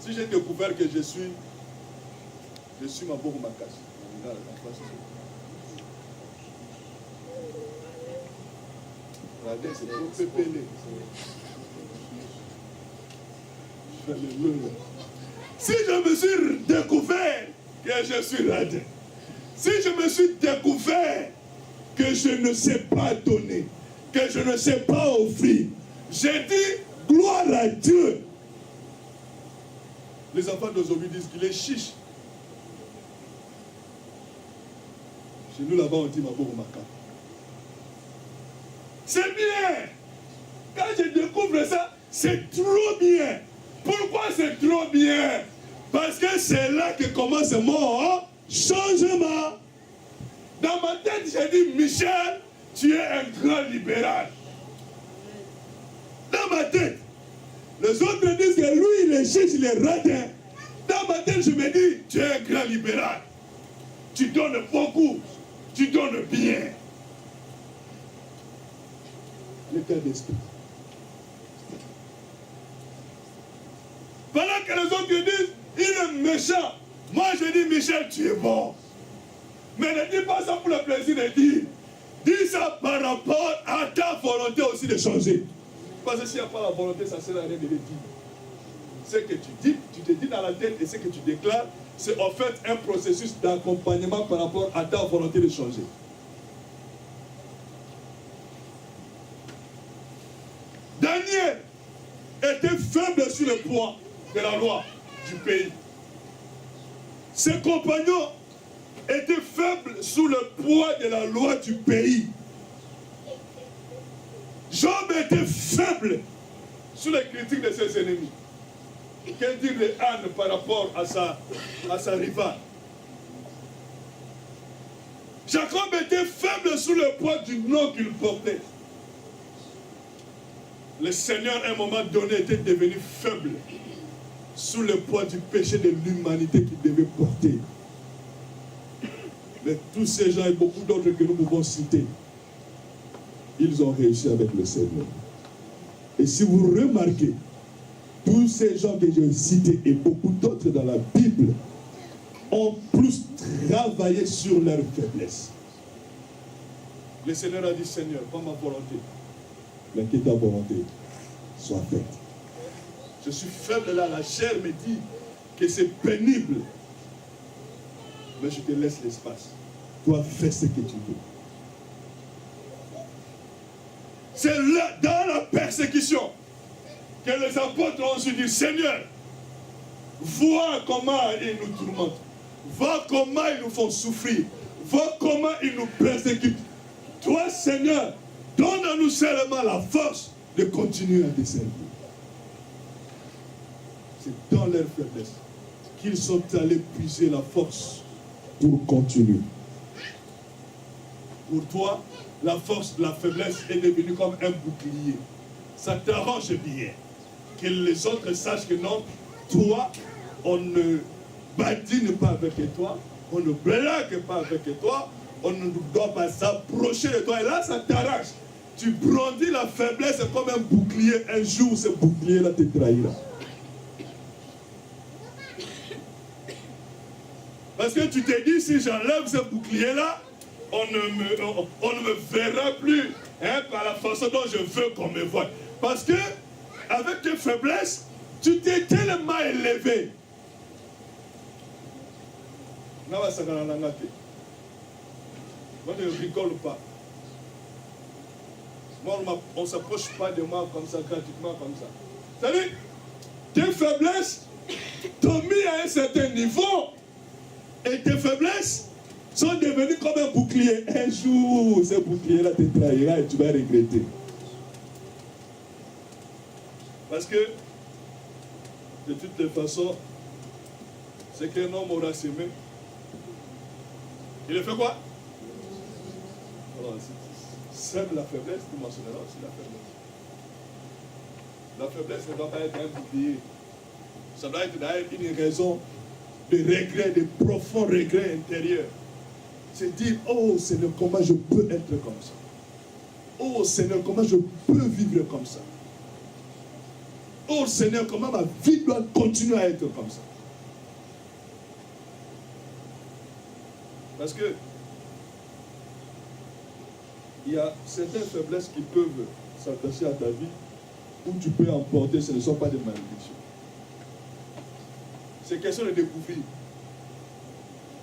Si j'ai découvert que je suis ma bourre ma casse. Regardez, c'est trop pépélé. Alléluia. Si je me suis découvert que je suis radin, si je me suis découvert que je ne sais pas donner, que je ne sais pas offrir, j'ai dit gloire à Dieu. Les enfants d'aujourd'hui disent qu'il est chiche. Chez nous là-bas on dit ma bourre ma casse. C'est bien. Quand je découvre ça, c'est trop bien. Pourquoi c'est trop bien? Parce que c'est là que commence mon changement. Dans ma tête, j'ai dit, Michel, tu es un grand libéral. Dans ma tête. Les autres disent que lui, il est chiche, il est radin. Dans ma tête, je me dis, tu es un grand libéral. Tu donnes beaucoup. Tu donnes bien. L'état d'esprit. Pendant que les autres disent, il est méchant. Moi je dis, Michel, tu es bon. Mais ne dis pas ça pour le plaisir de dire. Dis ça par rapport à ta volonté aussi de changer. Parce que s'il n'y a pas la volonté, ça ne sert à rien de le dire. Ce que tu dis, tu te dis dans la tête et ce que tu déclares, c'est en fait un processus d'accompagnement par rapport à ta volonté de changer. Daniel était faible sur le poids de la loi du pays. Ses compagnons étaient faibles sous le poids de la loi du pays. Job était faible sous les critiques de ses ennemis. Quel dire de Anne par rapport à sa rivale? Jacob était faible sous le poids du nom qu'il portait. Le Seigneur, à un moment donné, était devenu faible sous le poids du péché de l'humanité qu'il devait porter. Mais tous ces gens et beaucoup d'autres que nous pouvons citer, ils ont réussi avec le Seigneur. Et si vous remarquez, tous ces gens que j'ai cités et beaucoup d'autres dans la Bible ont plus travaillé sur leur faiblesse. Le Seigneur a dit, Seigneur, pas ma volonté, mais que ta volonté soit faite. Je suis faible là, la chair me dit que c'est pénible. Mais je te laisse l'espace. Toi, fais ce que tu veux. C'est là, dans la persécution, que les apôtres ont su dire, Seigneur, vois comment ils nous tourmentent. Vois comment ils nous font souffrir. Vois comment ils nous persécutent. Toi, Seigneur, donne-nous seulement la force de continuer à te servir. C'est dans leur faiblesse qu'ils sont allés puiser la force pour continuer. Pour toi, la force de la faiblesse est devenue comme un bouclier. Ça t'arrange bien. Que les autres sachent que non, toi, on ne badine pas avec toi, on ne blague pas avec toi, on ne doit pas s'approcher de toi. Et là, ça t'arrache. Tu brandis la faiblesse comme un bouclier. Un jour, ce bouclier-là te trahira. Parce que tu t'es dit, si j'enlève ce bouclier-là, on ne me verra plus par la façon dont je veux qu'on me voie. Parce que, avec tes faiblesses, tu t'es tellement élevé. Moi, ne rigole pas. Moi, on ne s'approche pas de moi comme ça, gratuitement comme ça. C'est-à-dire, tes faiblesses t'ont mis à un certain niveau. Et tes faiblesses sont devenues comme un bouclier. Un jour, ce bouclier-là te trahira et tu vas regretter. Parce que, de toutes les façons, c'est qu'un homme aura semé. Il a fait quoi? Alors, c'est la faiblesse, tu mentionneras aussi la faiblesse. La faiblesse ne doit pas être un bouclier. Ça doit être d'ailleurs une raison de regret, de profonds regrets intérieurs. C'est dire, oh Seigneur, comment je peux être comme ça? Oh Seigneur, comment je peux vivre comme ça? Oh Seigneur, comment ma vie doit continuer à être comme ça? Parce que il y a certaines faiblesses qui peuvent s'attacher à ta vie où tu peux emporter, ce ne sont pas des malédictions. C'est question de découvrir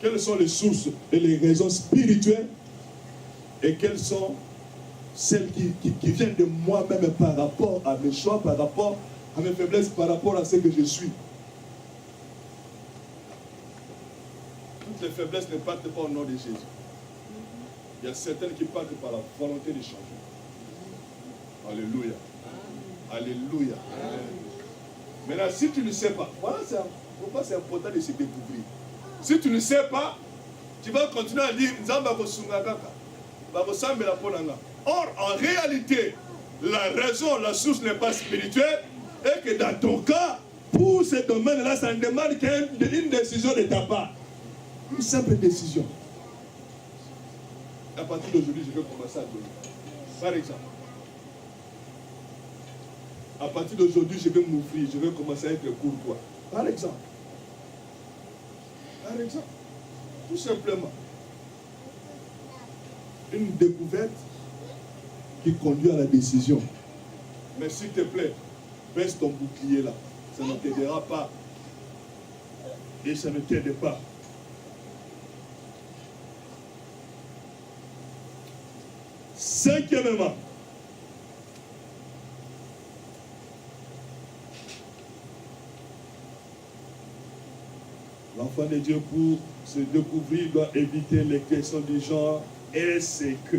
quelles sont les sources et les raisons spirituelles et quelles sont celles qui viennent de moi-même par rapport à mes choix, par rapport à mes faiblesses, par rapport à ce que je suis. Toutes les faiblesses ne partent pas au nom de Jésus. Il y a certaines qui partent par la volonté de changer. Alléluia. Alléluia. Maintenant, si tu ne sais pas, voilà, pourquoi c'est important de se découvrir. Si tu ne sais pas, tu vas continuer à dire or, en réalité, la raison, la source n'est pas spirituelle et que dans ton cas, pour ce domaine-là, ça ne demande qu'une décision de ta part. Une simple décision. À partir d'aujourd'hui, je vais commencer à donner. Par exemple. À partir d'aujourd'hui, je vais m'ouvrir, je vais commencer à être courtois. Par exemple. Par exemple. Tout simplement. Une découverte qui conduit à la décision. Mais s'il te plaît, baisse ton bouclier là. Ça ne t'aidera pas. Et ça ne t'aide pas. Cinquièmement, l'enfant de Dieu, pour se découvrir, doit éviter les questions du genre « est-ce que ?»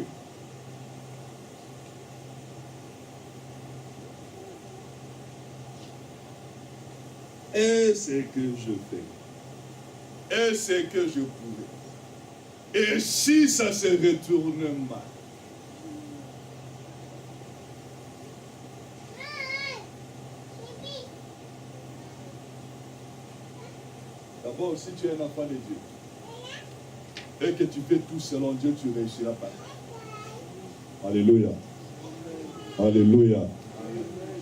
Est-ce que je fais? Est-ce que je pourrais? Et si ça se retourne mal? D'abord, si tu es un enfant de Dieu et que tu fais tout selon Dieu, tu réussiras pas. Alléluia. Alléluia.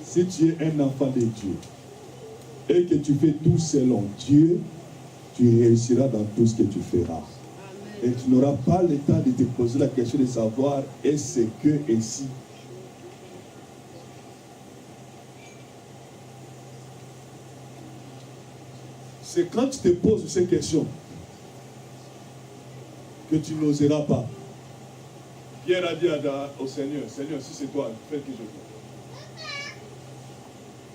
Si tu es un enfant de Dieu et que tu fais tout selon Dieu, tu réussiras dans tout ce que tu feras. Et tu n'auras pas le temps de te poser la question de savoir est-ce que et si. C'est quand tu te poses ces questions que tu n'oseras pas. Pierre a dit au Seigneur, Seigneur, si c'est toi, fais que je veux.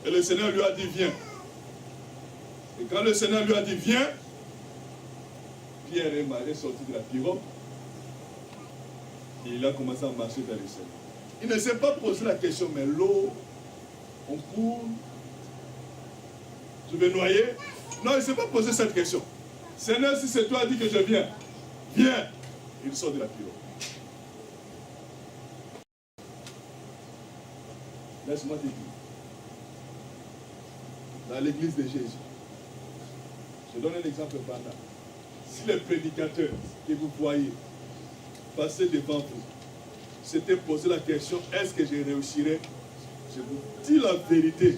Et le Seigneur lui a dit, viens. Et quand le Seigneur lui a dit, viens, Pierre est sorti de la pirogue et il a commencé à marcher vers le Seigneur. Il ne s'est pas posé la question, mais l'eau, on court, je vais noyer. Non, il ne s'est pas posé cette question. Seigneur, si c'est toi, dis que je viens. Viens. Il sort de la pirogue. Laisse-moi te dire. Dans l'église de Jésus, je donne un exemple banal. Si les prédicateurs que vous voyez passer devant vous s'étaient posé la question, est-ce que je réussirai? Je vous dis la vérité,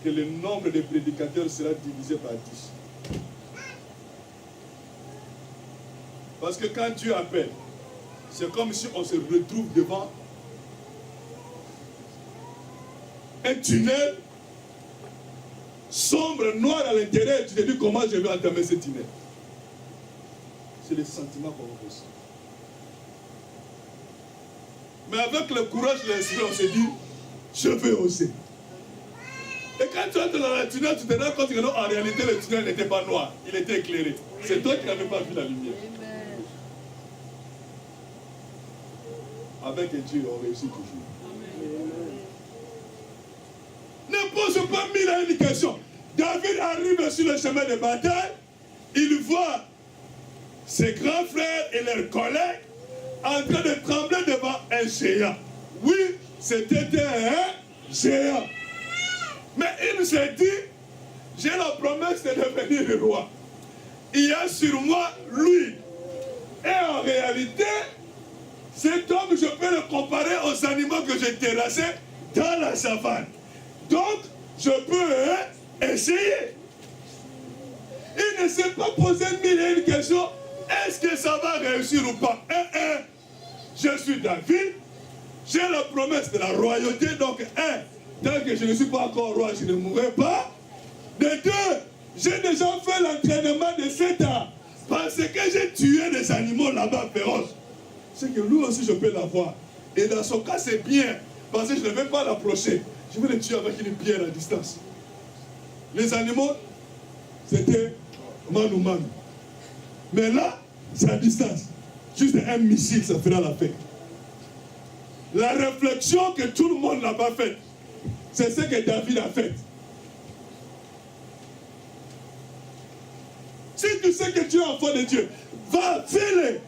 que le nombre de prédicateurs sera divisé par 10. Parce que quand Dieu appelle, c'est comme si on se retrouve devant un tunnel sombre, noir à l'intérieur, et tu te dis comment je vais entamer ce tunnel. C'est le sentiment qu'on ressent. Mais avec le courage de l'esprit, on se dit, je vais oser. Et quand tu entres dans le tunnel, tu te rends compte que non, en réalité, le tunnel n'était pas noir, il était éclairé. C'est toi qui n'avais pas vu la lumière. Avec Dieu, on réussit toujours. Ne pose pas mille à une question. David arrive sur le chemin de bataille, il voit ses grands frères et leurs collègues en train de trembler devant un géant. Oui, c'était un géant. Mais il s'est dit, j'ai la promesse de devenir le roi. Il y a sur moi lui. Et en réalité, cet homme, je peux le comparer aux animaux que j'ai terrassés dans la savane. Donc, je peux essayer. Il ne s'est pas posé mille et une questions. Est-ce que ça va réussir ou pas? Je suis David. J'ai la promesse de la royauté. Donc, tant que je ne suis pas encore roi, je ne mourrai pas. De deux, j'ai déjà fait l'entraînement de 7 ans. Parce que j'ai tué des animaux là-bas féroces. C'est que lui aussi, je peux l'avoir. Et dans son cas, c'est bien. Parce que je ne vais pas l'approcher. Je vais le tuer avec une pierre à distance. Les animaux, c'était man ou man. Mais là, c'est à distance. Juste un missile, ça fera la paix. La réflexion que tout le monde n'a pas faite, c'est ce que David a fait. Si tu sais que tu es enfant de Dieu, va, fais-le.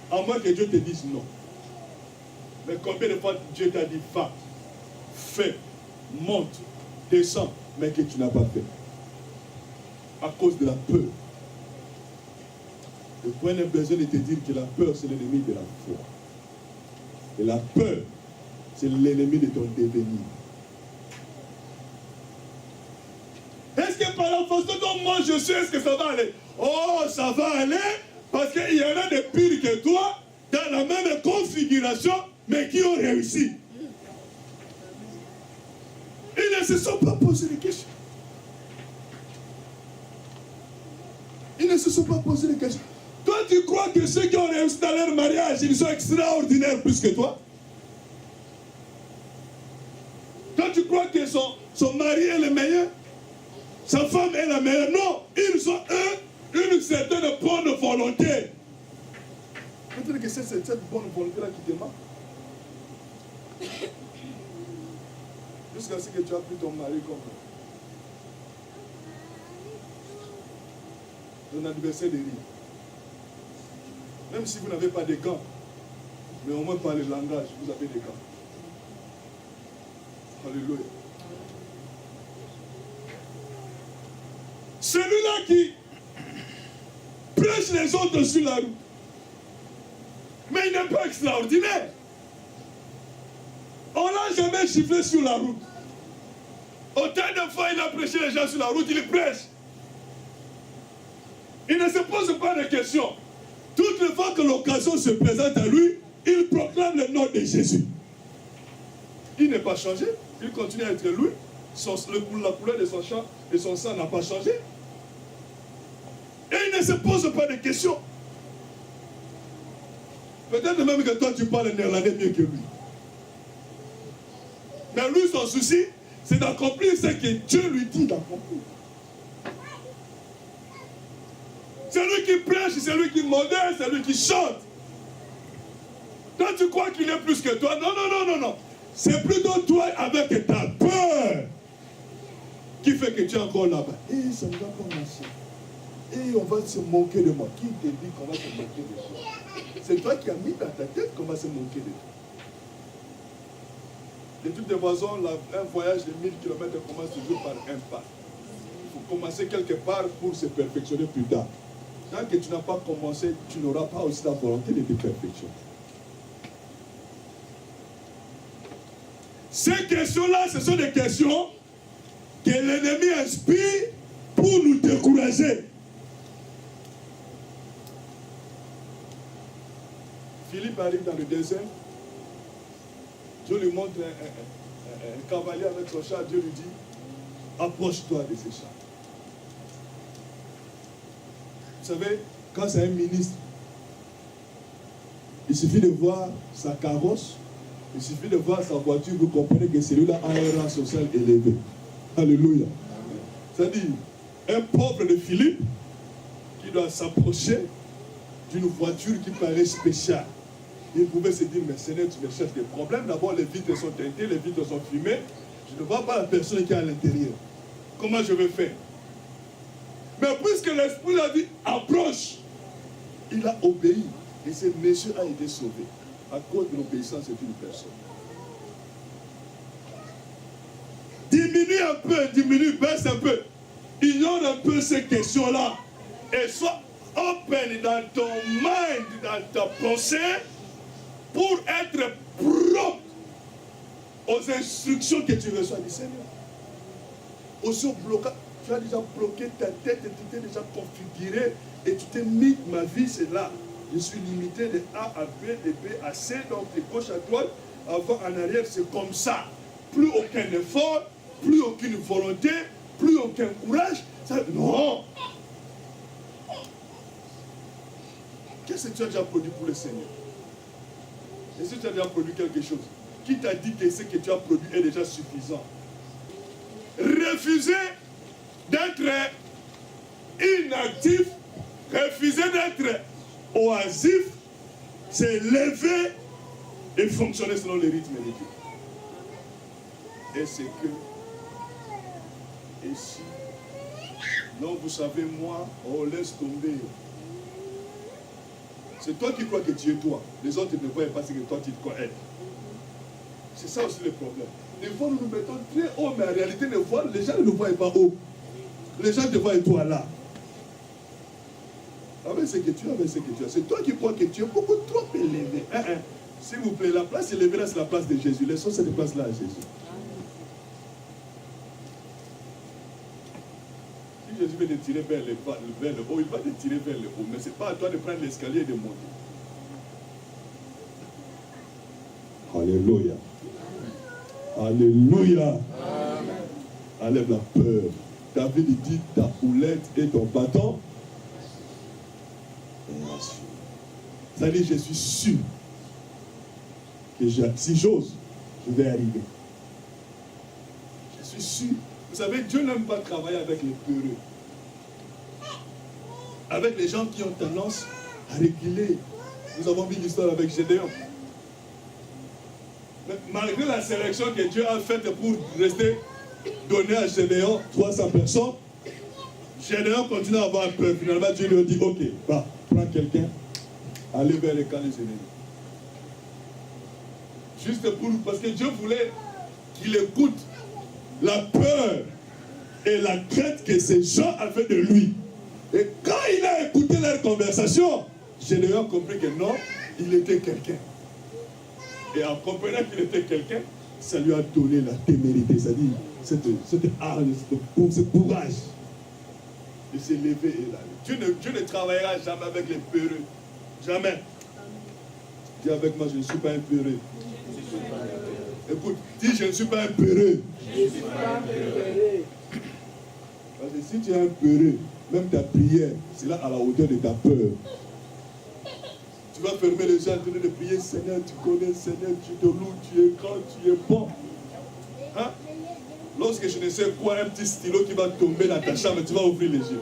À moins que Dieu te dise non. Mais combien de fois Dieu t'a dit va, fais, monte, descends, mais que tu n'as pas fait. À cause de la peur. Le point n'a besoin de te dire que la peur, c'est l'ennemi de la foi. Et la peur, c'est l'ennemi de ton devenir. Est-ce que par la façon dont moi je suis, est-ce que ça va aller? Oh, ça va aller parce qu'il y en a de pires que toi dans la même configuration, mais qui ont réussi. Ils ne se sont pas posé les questions. Ils ne se sont pas posé les questions. Toi, tu crois que ceux qui ont réussi dans leur mariage, ils sont extraordinaires plus que toi? Toi, tu crois que son mari est le meilleur? Sa femme est la meilleure? Non, ils ont une certaine bonne volonté. Peut-être que c'est cette bonne volonté-là qui te manque. Jusqu'à ce que tu as pris ton mari comme ton adversaire de rire. Même si vous n'avez pas de gants, mais au moins par le langage, vous avez des gants. Alléluia. Celui-là qui prêche les autres sur la route, mais il n'est pas extraordinaire. On l'a jamais chiffré sur la route. Autant de fois il a prêché les gens sur la route, il prêche. Il ne se pose pas de questions. Toutes les fois que l'occasion se présente à lui, il proclame le nom de Jésus. Il n'est pas changé. Il continue à être lui. La couleur de son sang et son sang n'a pas changé. Et il ne se pose pas de questions. Peut-être même que toi tu parles néerlandais mieux que lui. Mais lui, son souci, c'est d'accomplir ce que Dieu lui dit d'accomplir. C'est lui qui prêche, c'est lui qui modère, c'est lui qui chante. Toi, tu crois qu'il est plus que toi? Non, non, non, non, non. C'est plutôt toi avec ta peur qui fait que tu es encore là-bas. Et ça ne va pas marcher. Et on va se moquer de moi. Qui te dit qu'on va se moquer de toi? C'est toi qui as mis dans ta tête qu'on va se moquer de toi. De toutes les façons, un voyage de 1000 km commence toujours par un pas. Il faut commencer quelque part pour se perfectionner plus tard. Tant que tu n'as pas commencé, tu n'auras pas aussi la volonté de te perfectionner. Ces questions-là, ce sont des questions que l'ennemi inspire pour nous décourager. Philippe arrive dans le désert. Dieu lui montre un cavalier avec son char. Dieu lui dit, approche-toi de ce char. Vous savez, quand c'est un ministre, il suffit de voir sa carrosse, il suffit de voir sa voiture, vous comprenez que celui-là a un rang social élevé. Alléluia. C'est-à-dire, un pauvre de Philippe qui doit s'approcher d'une voiture qui paraît spéciale. Il pouvait se dire, mais Seigneur, tu me cherches des problèmes. D'abord, les vitres sont teintées, les vitres sont fumées. Je ne vois pas la personne qui est à l'intérieur. Comment je vais faire? Mais puisque l'Esprit a dit, approche, il a obéi. Et ce monsieur a été sauvé. À cause de l'obéissance d'une personne. Diminue un peu, diminue, baisse un peu. Ignore un peu ces questions-là. Et sois open dans ton mind, dans ta pensée, pour être propre aux instructions que tu reçois du Seigneur. Aussi au blocage, tu as déjà bloqué ta tête et tu t'es déjà configuré et tu t'es mis, ma vie c'est là. Je suis limité de A à B, de B à C, donc de gauche à droite, avant en arrière, c'est comme ça. Plus aucun effort, plus aucune volonté, plus aucun courage. Ça, non! Qu'est-ce que tu as déjà produit pour le Seigneur? Est-ce que tu as déjà produit quelque chose? Qui t'a dit que ce que tu as produit est déjà suffisant? Refuser d'être inactif, refuser d'être oisif, c'est lever et fonctionner selon le rythme de Dieu. Et c'est que, et si, non, vous savez, moi, on laisse tomber. C'est toi qui crois que tu es toi. Les autres ne voient pas ce que toi tu crois être. C'est ça aussi le problème. Des fois, nous nous mettons très haut, mais en réalité, les gens ne nous voient pas haut. Les gens te voient toi là. Avec ce que tu as, avec ce que tu as. C'est toi qui crois que tu es beaucoup trop élevé. S'il vous plaît, la place élevée là, c'est la place de Jésus. Laissons cette place-là à Jésus. Si Jésus veut te tirer vers le haut, il va te tirer vers le haut. Mais ce n'est pas à toi de prendre l'escalier et de monter. Alléluia. Alléluia. Amen. Enlève la peur. David dit, ta houlette et ton bâton. C'est-à-dire, je suis sûr que si j'ose, je vais arriver. Je suis sûr. Vous savez, Dieu n'aime pas travailler avec les peureux. Avec les gens qui ont tendance à reculer. Nous avons vu l'histoire avec Gédéon. Mais malgré la sélection que Dieu a faite pour rester donné à Gédéon 300 personnes, Gédéon continue à avoir peur. Finalement, Dieu lui a dit, ok, va, prends quelqu'un aller vers les camps des ennemis. Juste parce que Dieu voulait qu'il écoute la peur et la crainte que ces gens avaient de lui. Et quand il a écouté leur conversation, Gédéon a compris que non, il était quelqu'un. Et en comprenant qu'il était quelqu'un, ça lui a donné la témérité, c'est-à-dire cette âme, ce courage de se lever et d'aller. Dieu ne travaillera jamais avec les peureux. Jamais. Dis avec moi, je ne suis pas un peureux. Écoute, dis je ne suis pas un peureux. Parce que si tu es un peureux, même ta prière, c'est là à la hauteur de ta peur. Tu vas fermer les yeux en train de prier, Seigneur, tu connais, Seigneur, tu te loues, tu es grand, tu es bon. Hein? Lorsque je ne sais quoi, un petit stylo qui va tomber dans ta chambre, tu vas ouvrir les yeux.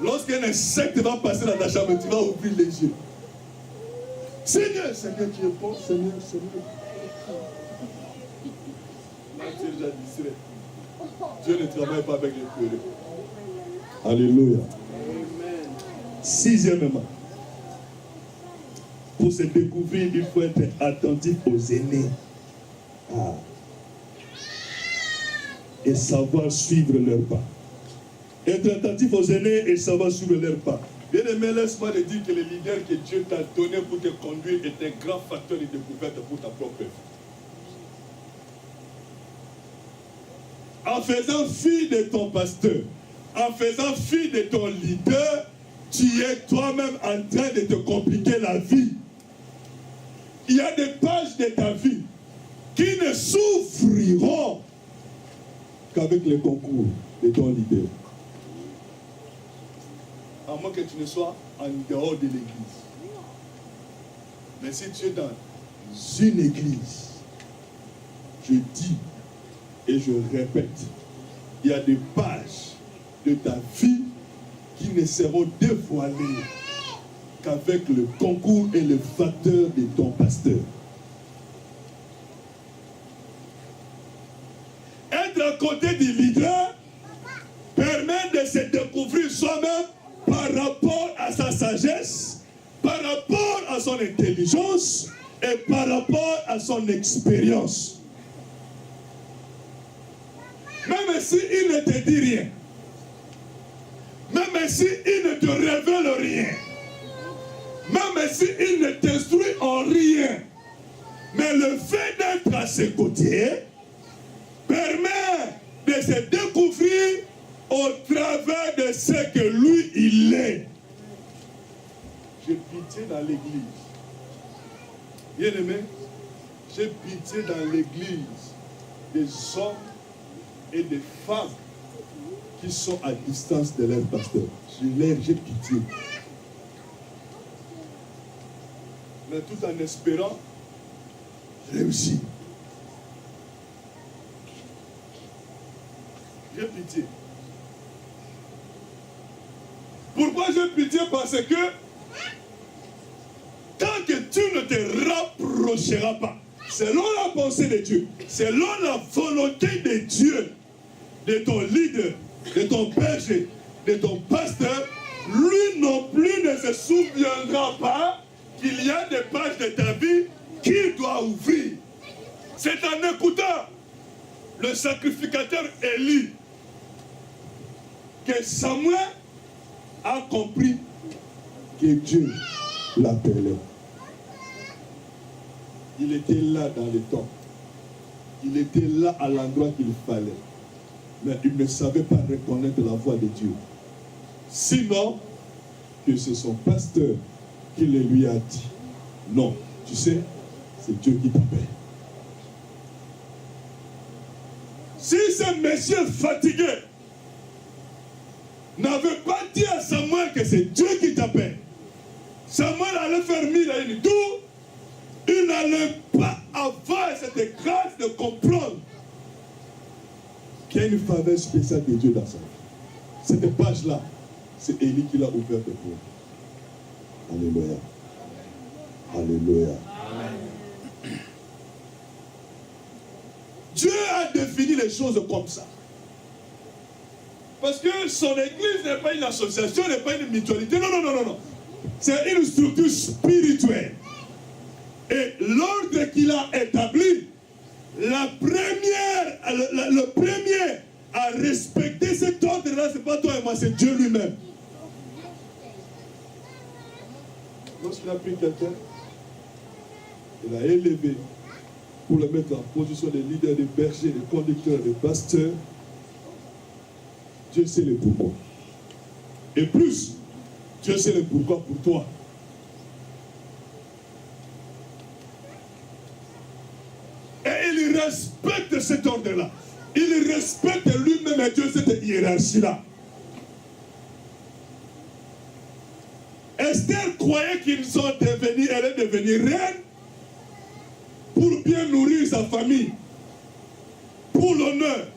Lorsqu'un insecte va passer dans ta chambre, tu vas ouvrir les yeux. Seigneur, Seigneur, tu es bon, Seigneur, Seigneur. Là, tu es déjà distrait. Dieu ne travaille pas avec les peureux. Alléluia. Sixièmement, pour se découvrir, il faut être attentif aux aînés. Et savoir suivre leurs pas. Être attentif aux aînés et savoir suivre leurs pas. Bien aimé, laisse-moi te dire que le leader que Dieu t'a donné pour te conduire est un grand facteur de découverte pour ta propre vie. En faisant fi de ton pasteur, en faisant fi de ton leader, tu es toi-même en train de te compliquer la vie. Il y a des pages de ta vie qui ne souffriront qu'avec le concours de ton leader. À moins que tu ne sois en dehors de l'église. Mais si tu es dans une église, je dis et je répète, il y a des pages de ta vie qui ne seront dévoilées qu'avec le concours et le facteur de ton pasteur. Être à côté du leader permet de se découvrir soi-même par rapport à sa sagesse, par rapport à son intelligence et par rapport à son expérience. Même s'il ne te dit rien, même s'il ne te révèle rien, même s'il ne t'instruit en rien, mais le fait d'être à ses côtés permet de se découvrir au travers de ce que lui, il est. J'ai pitié dans l'église. Bien aimé, j'ai pitié dans l'église des hommes et des femmes qui sont à distance de leur pasteur. J'ai pitié. Mais tout en espérant réussir. J'ai pitié. Pourquoi j'ai pitié? Parce que tant que tu ne te rapprocheras pas, selon la pensée de Dieu, selon la volonté de Dieu, de ton leader, de ton berger, de ton pasteur, lui non plus ne se souviendra pas qu'il y a des pages de ta vie qu'il doit ouvrir. C'est en écoutant le sacrificateur Élie que Samuel a compris que Dieu l'appelait. Il était là dans le temps. Il était là à l'endroit qu'il fallait. Mais il ne savait pas reconnaître la voix de Dieu. Sinon, que c'est son pasteur qui le lui a dit. Non, tu sais, c'est Dieu qui t'appelle. Si ce monsieur fatigué n'avait pas dit à Samuel que c'est Dieu qui t'appelle, Samuel allait faire mille et une tours, il n'allait pas avoir cette grâce de comprendre qu'il y a une faveur spéciale de Dieu dans sa vie. Cette page-là, c'est Élie qui l'a ouverte pour. Alléluia. Alléluia. Amen. Dieu a défini les choses comme ça. Parce que son église n'est pas une association, n'est pas une mutualité. Non, non, non, non, non. C'est une structure spirituelle. Et l'ordre qu'il a établi, le premier à respecter cet ordre-là, ce n'est pas toi et moi, c'est Dieu lui-même. Lorsqu'il a pris quelqu'un, il a élevé pour le mettre en position de leader, de berger, de conducteur, de pasteur. Dieu sait le pourquoi. Et plus, Dieu sait le pourquoi pour toi. Et il respecte cet ordre-là. Il respecte lui-même et Dieu cette hiérarchie-là. Esther croyait qu'ils sont devenus, elle est devenue reine pour bien nourrir sa famille, pour l'honneur,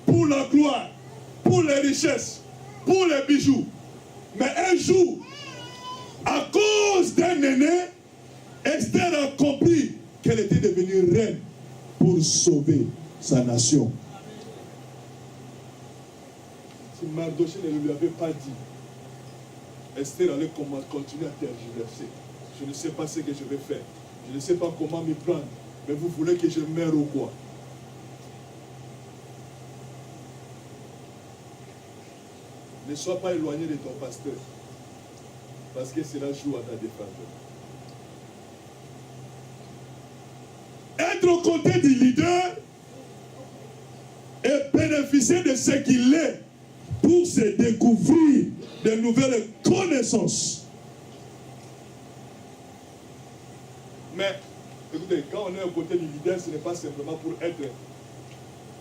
pour la gloire, pour les richesses, pour les bijoux. Mais un jour, à cause d'un aîné, Esther a compris qu'elle était devenue reine pour sauver sa nation. Si Mardochée ne lui avait pas dit, Esther allait continuer à tergiverser. Je ne sais pas ce que je vais faire. Je ne sais pas comment m'y prendre. Mais vous voulez que je meure ou quoi? Ne sois pas éloigné de ton pasteur. Parce que cela joue à ta défense. Être aux côtés du leader et bénéficier de ce qu'il est pour se découvrir de nouvelles connaissances. Mais, écoutez, quand on est aux côtés du leader, ce n'est pas simplement pour être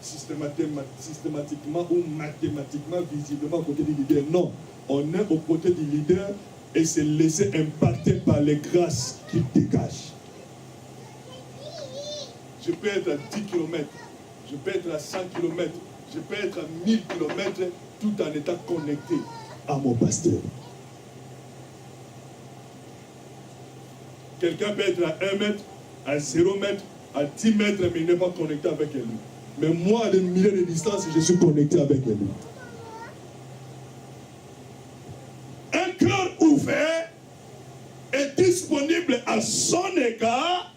systématiquement ou mathématiquement, visiblement aux côtés du leader. Non, on est aux côtés du leader et se laisser impacter par les grâces qu'il dégage. Je peux être à 10 km, je peux être à 100 km, je peux être à 1000 km tout en étant connecté à mon pasteur. Quelqu'un peut être à 1 mètre, à 0 mètre, à 10 mètres, mais il n'est pas connecté avec lui. Mais moi, à des milliers de distance, je suis connecté avec lui. Un cœur ouvert est disponible à son égard,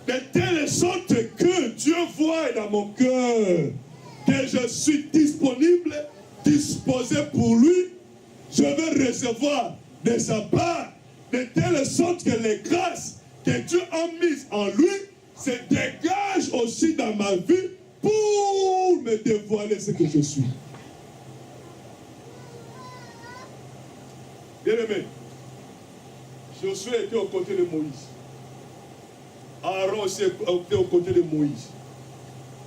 de telle sorte que Dieu voit dans mon cœur que je suis disponible, disposé pour lui. Je vais recevoir de sa part, de telle sorte que les grâces que Dieu a mises en lui se dégagent aussi dans ma vie pour me dévoiler ce que je suis. Bien-aimé, Josué était aux côtés de Moïse. Aaron aussi était aux côtés de Moïse.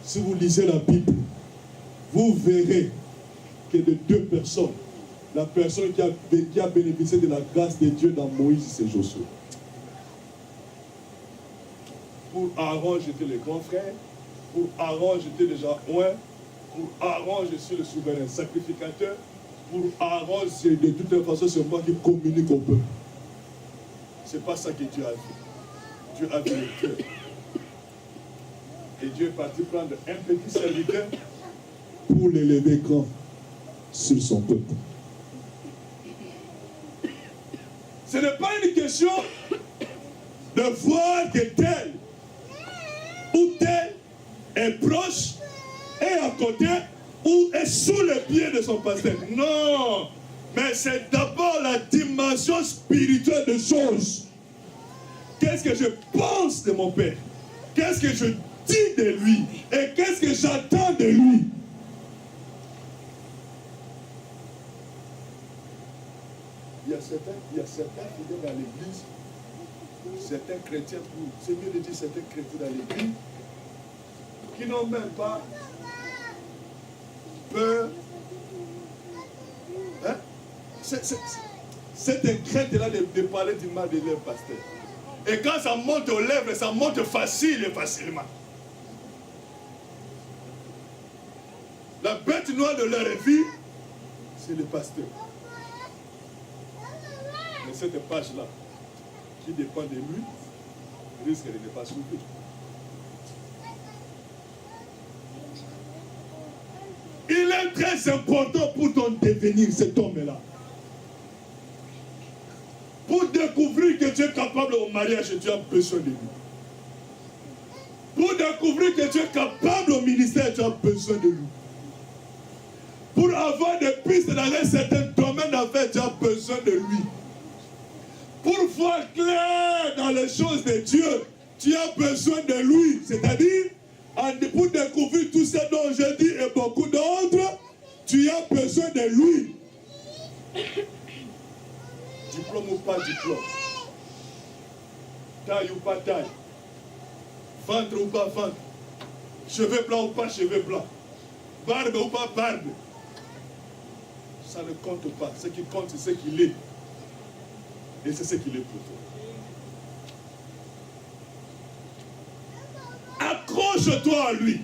Si vous lisez la Bible, vous verrez que de deux personnes, la personne qui a bénéficié de la grâce de Dieu dans Moïse, c'est Josué. Pour Aaron, j'étais le grand frère. Pour Aaron, j'étais déjà loin. Pour Aaron, je suis le souverain sacrificateur. Pour Aaron, de toute façon, c'est moi qui communique au peuple. Ce n'est pas ça que Dieu a fait. Dieu a fait le cœur. Et Dieu est parti prendre un petit serviteur pour l'élever grand sur son peuple. Ce n'est pas une question de voir que tel ou tel est proche et à côté ou est sous les pieds de son pasteur. Non, mais c'est d'abord la dimension spirituelle des choses. Qu'est-ce que je pense de mon Père? Qu'est-ce que je dis de lui? Et qu'est-ce que j'attends de lui? Il y a certains fidèles dans l'église, certains chrétiens, c'est mieux de dire certains chrétiens dans l'église, qui n'ont même pas peur. Hein? Cette crainte-là de parler du mal de leur pasteur. Et quand ça monte aux lèvres, ça monte facilement. La bête noire de leur vie, c'est le pasteur. Mais cette page-là, qui dépend de lui, risque de ne pas s'ouvrir. Il est est très important pour ton devenir, cet homme-là. Pour découvrir que tu es capable au mariage, tu as besoin de lui. Pour découvrir que tu es capable au ministère, tu as besoin de lui. Pour avoir des pistes dans un certain domaine d'affaires, tu as besoin de lui. Pour voir clair dans les choses de Dieu, tu as besoin de lui. C'est-à-dire, pour découvrir tout ce dont je dis et beaucoup d'autres, tu as besoin de lui. Diplôme ou pas diplôme, taille ou pas taille, ventre ou pas ventre, cheveux blancs ou pas cheveux blancs, barbe ou pas barbe, ça ne compte pas. Ce qui compte, c'est ce qu'il est. Et c'est ce qu'il est pour toi. Accroche-toi à lui.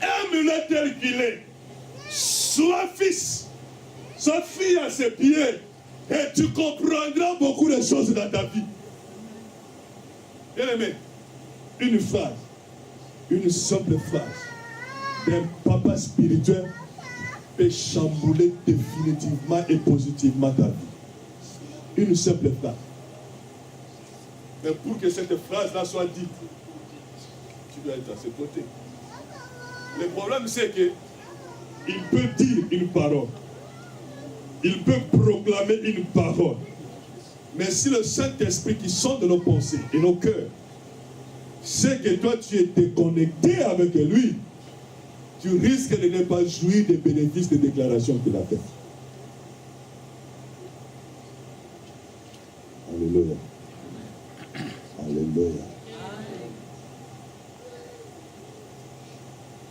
Aime-le tel qu'il est. Sois fils, sois fille à ses pieds. Et tu comprendras beaucoup de choses dans ta vie. Bien aimé, une phrase, une simple phrase d'un papa spirituel peut chambouler définitivement et positivement ta vie. Une simple phrase. Mais pour que cette phrase-là soit dite, tu dois être à ses côtés. Le problème, c'est que il peut dire une parole. Il peut proclamer une parole. Mais si le Saint-Esprit qui sonde nos pensées et nos cœurs sait que toi tu es déconnecté avec lui, tu risques de ne pas jouir des bénéfices des déclarations qu'il a faites. Alléluia. Alléluia.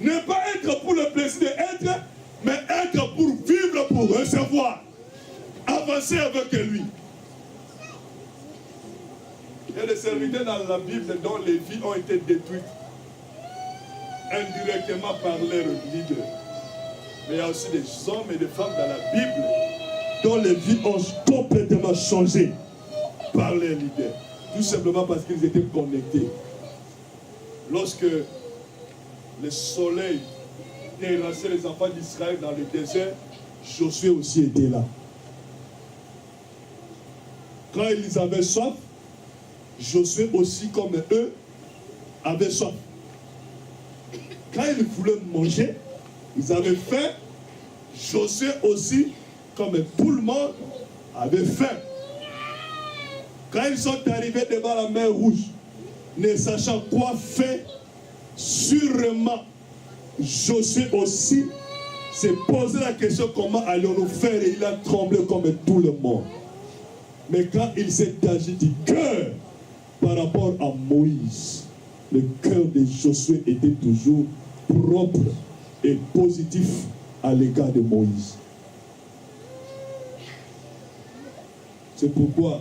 Ne pas être pour le plaisir d'être, mais être pour vivre, pour recevoir. Avancer avec lui. Il y a des serviteurs dans la Bible dont les vies ont été détruites indirectement par leur leader. Mais il y a aussi des hommes et des femmes dans la Bible dont les vies ont complètement changé par leur leader. Tout simplement parce qu'ils étaient connectés. Lorsque le soleil terrassait les enfants d'Israël dans le désert, Josué aussi était là. Quand ils avaient soif, Josué aussi, comme eux, avait soif. Quand ils voulaient manger, ils avaient faim. Josué aussi, comme tout le monde, avait faim. Quand ils sont arrivés devant la mer Rouge, ne sachant quoi faire, sûrement, Josué aussi s'est posé la question comment allons-nous faire, et il a tremblé comme tout le monde. Mais quand il s'est agi du cœur par rapport à Moïse, le cœur de Josué était toujours propre et positif à l'égard de Moïse. C'est pourquoi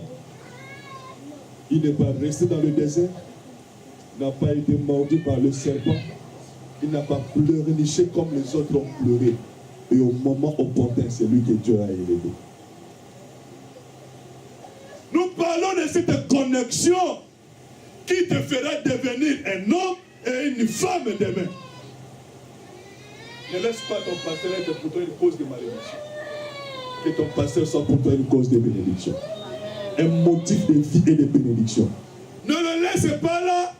il n'est pas resté dans le désert, n'a pas été mordu par le serpent, il n'a pas pleurniché comme les autres ont pleuré. Et au moment opportun, c'est lui que Dieu a élevé. Nous parlons de cette connexion qui te fera devenir un homme et une femme demain. Ne laisse pas ton pasteur être pour toi une cause de malédiction. Que ton pasteur soit pour toi une cause de bénédiction. Un motif de vie et de bénédiction. Ne le laisse pas là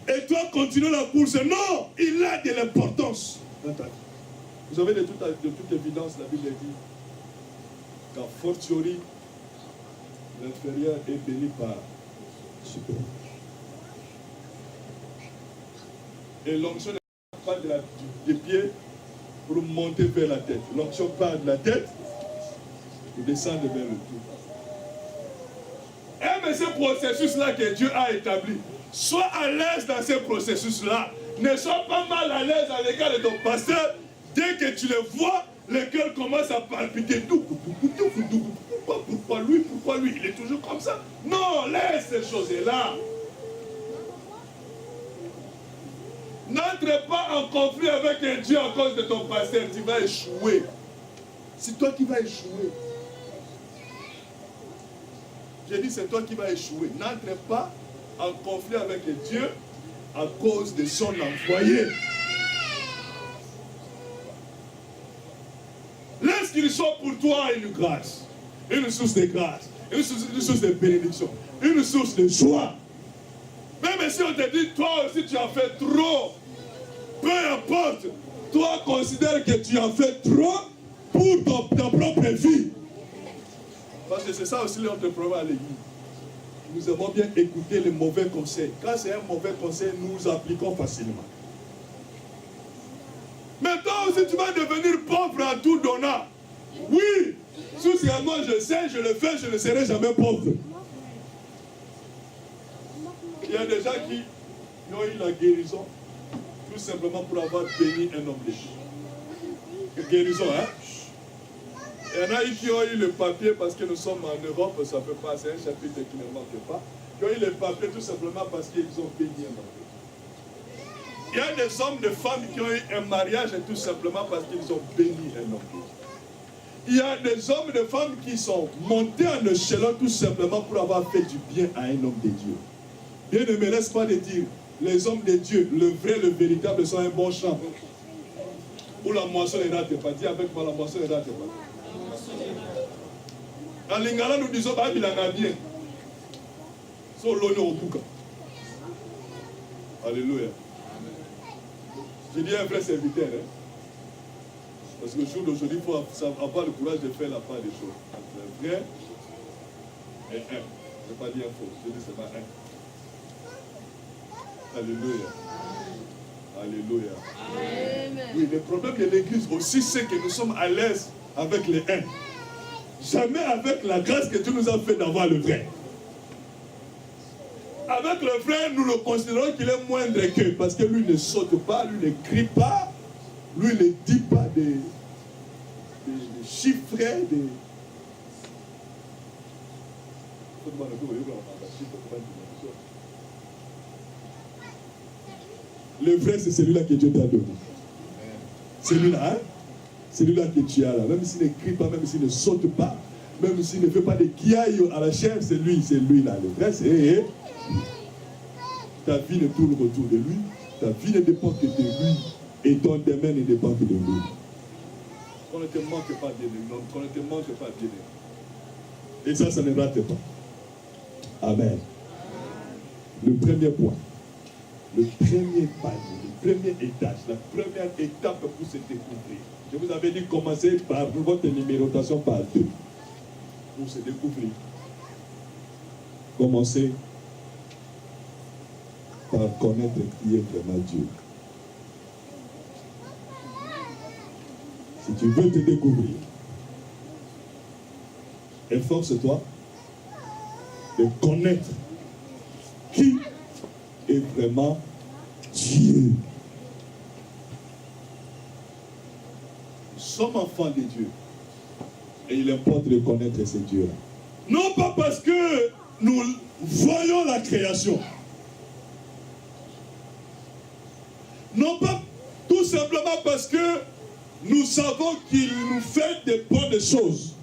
et toi continue la course. Non, il a de l'importance dans ta vie. Vous savez, de toute évidence, la Bible dit qu'à fortiori, l'inférieur est béni par super. Et l'onction n'est pas des pieds pour monter vers la tête. L'onction part de la tête pour descendre vers le tout. Mais ce processus-là que Dieu a établi, sois à l'aise dans ce processus-là. Ne sois pas mal à l'aise à l'égard de ton pasteur. Dès que tu le vois, le cœur commence à palpiter. Pourquoi lui? Il est toujours comme ça. Non, laisse ces choses-là. N'entre pas en conflit avec Dieu à cause de ton pasteur. Tu vas échouer. C'est toi qui vas échouer. J'ai dit, c'est toi qui vas échouer. N'entre pas en conflit avec Dieu à cause de son envoyé. toi une grâce, une source de grâce, une source de bénédiction, une source de joie. Même si on te dit, toi aussi tu en fais trop, peu importe, toi considère que tu en fais trop pour ta propre vie. Parce que c'est ça aussi notre problème à l'église. Nous aimons bien écouter les mauvais conseils. Quand c'est un mauvais conseil, nous appliquons facilement. Mais toi aussi, tu vas devenir pauvre en tout donnant. Oui, socialement, je sais, je le fais, je ne serai jamais pauvre. Il y a des gens qui ont eu la guérison tout simplement pour avoir béni un homme de Dieu. Guérison, hein? Il y en a qui ont eu le papier parce que nous sommes en Europe, ça peut pas, c'est un chapitre qui ne manque pas. Qui ont eu le papier tout simplement parce qu'ils ont béni un homme de Dieu. Il y a des hommes, des femmes qui ont eu un mariage tout simplement parce qu'ils ont béni un homme de Dieu. Il y a des hommes, des femmes qui sont montés en échelon tout simplement pour avoir fait du bien à un homme de Dieu. Dieu ne me laisse pas de dire, les hommes de Dieu, le vrai, le véritable, sont un bon champ. Où la moisson ne rate pas. Dis avec moi, la moisson ne rate pas. En Lingala, nous disons, bah, il en a bien. Sur l'honneur au boucan. Alléluia. Je dis un vrai serviteur, hein. Parce que le jour d'aujourd'hui, il faut avoir le courage de faire la part des choses. Entre un vrai et un. Je ne vais pas dire faux, je dis seulement un. Alléluia. Alléluia. Amen. Oui, le problème de l'église aussi, c'est que nous sommes à l'aise avec les uns. Jamais avec la grâce que Dieu nous a fait d'avoir le vrai. Avec le vrai, nous le considérons qu'il est moindre que, parce que lui ne saute pas, lui ne crie pas, lui ne dit pas des chiffres, Le vrai, c'est celui-là que Dieu t'a donné. Celui-là, hein? Celui-là que tu as là. Même s'il ne crie pas, même s'il ne saute pas, même s'il ne fait pas de guiailles à la chair, c'est lui-là. Le vrai, c'est ta vie ne tourne autour de lui, ta vie ne dépend que de lui, et ton demain ne dépend que de lui. Qu'on ne te manque pas de lui, qu'on ne te manque pas de lui. Et ça ne rate pas. Amen. Le premier point. Le premier palier, le premier étage, la première étape pour se découvrir. Je vous avais dit commencer par votre numérotation par 2. Pour se découvrir. Commencez par connaître qui est vraiment Dieu. Si tu veux te découvrir, efforce-toi de connaître qui est vraiment Dieu. Nous sommes enfants de Dieu. Et il importe de connaître ce Dieu-là. Non pas parce que nous voyons la création. Non pas tout simplement parce que nous savons qu'il nous fait de bonnes choses.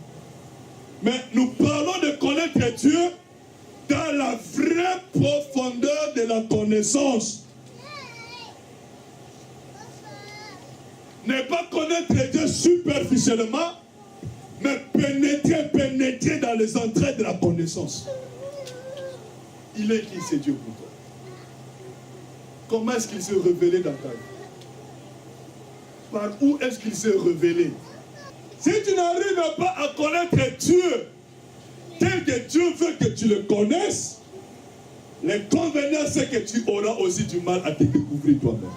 Mais nous parlons de connaître Dieu dans la vraie profondeur de la connaissance. Ne pas connaître Dieu superficiellement, mais pénétrer dans les entrailles de la connaissance. Il est qui, c'est Dieu pour toi? Comment est-ce qu'il s'est révélé dans ta vie? Par où est-ce qu'il s'est révélé? Si tu n'arrives pas à connaître Dieu tel que Dieu veut que tu le connaisses, l'inconvénient c'est que tu auras aussi du mal à te découvrir toi-même.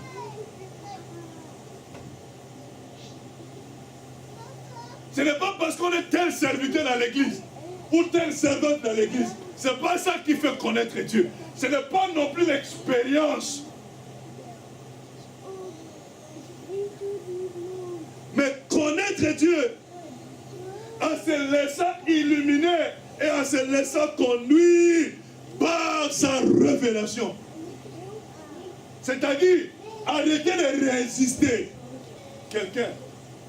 Ce n'est pas parce qu'on est tel serviteur dans l'église ou tel servante dans l'église. Ce n'est pas ça qui fait connaître Dieu. Ce n'est pas non plus l'expérience. Mais connaître Dieu en se laissant illuminer et en se laissant conduire par sa révélation. C'est-à-dire, arrêter de résister. Quelqu'un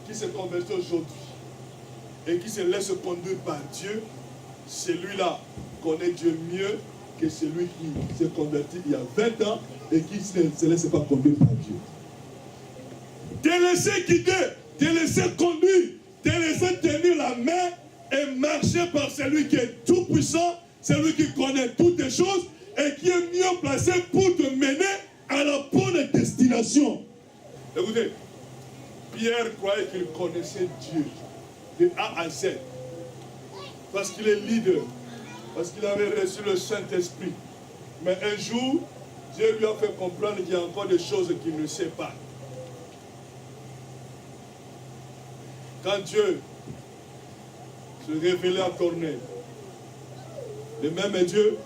qui se convertit aujourd'hui et qui se laisse conduire par Dieu, celui-là connaît Dieu mieux que celui qui s'est converti il y a 20 ans et qui ne se laisse pas conduire par Dieu. Te laisser guider, te laisser conduire te laisser tenir la main et marcher par celui qui est tout puissant, celui qui connaît toutes les choses et qui est mieux placé pour te mener à la bonne destination. Écoutez, Pierre croyait qu'il connaissait Dieu de A à Z parce qu'il est leader, parce qu'il avait reçu le Saint-Esprit. Mais un jour, Dieu lui a fait comprendre qu'il y a encore des choses qu'il ne sait pas. Quand Dieu se révélait à Corneille, le même Dieu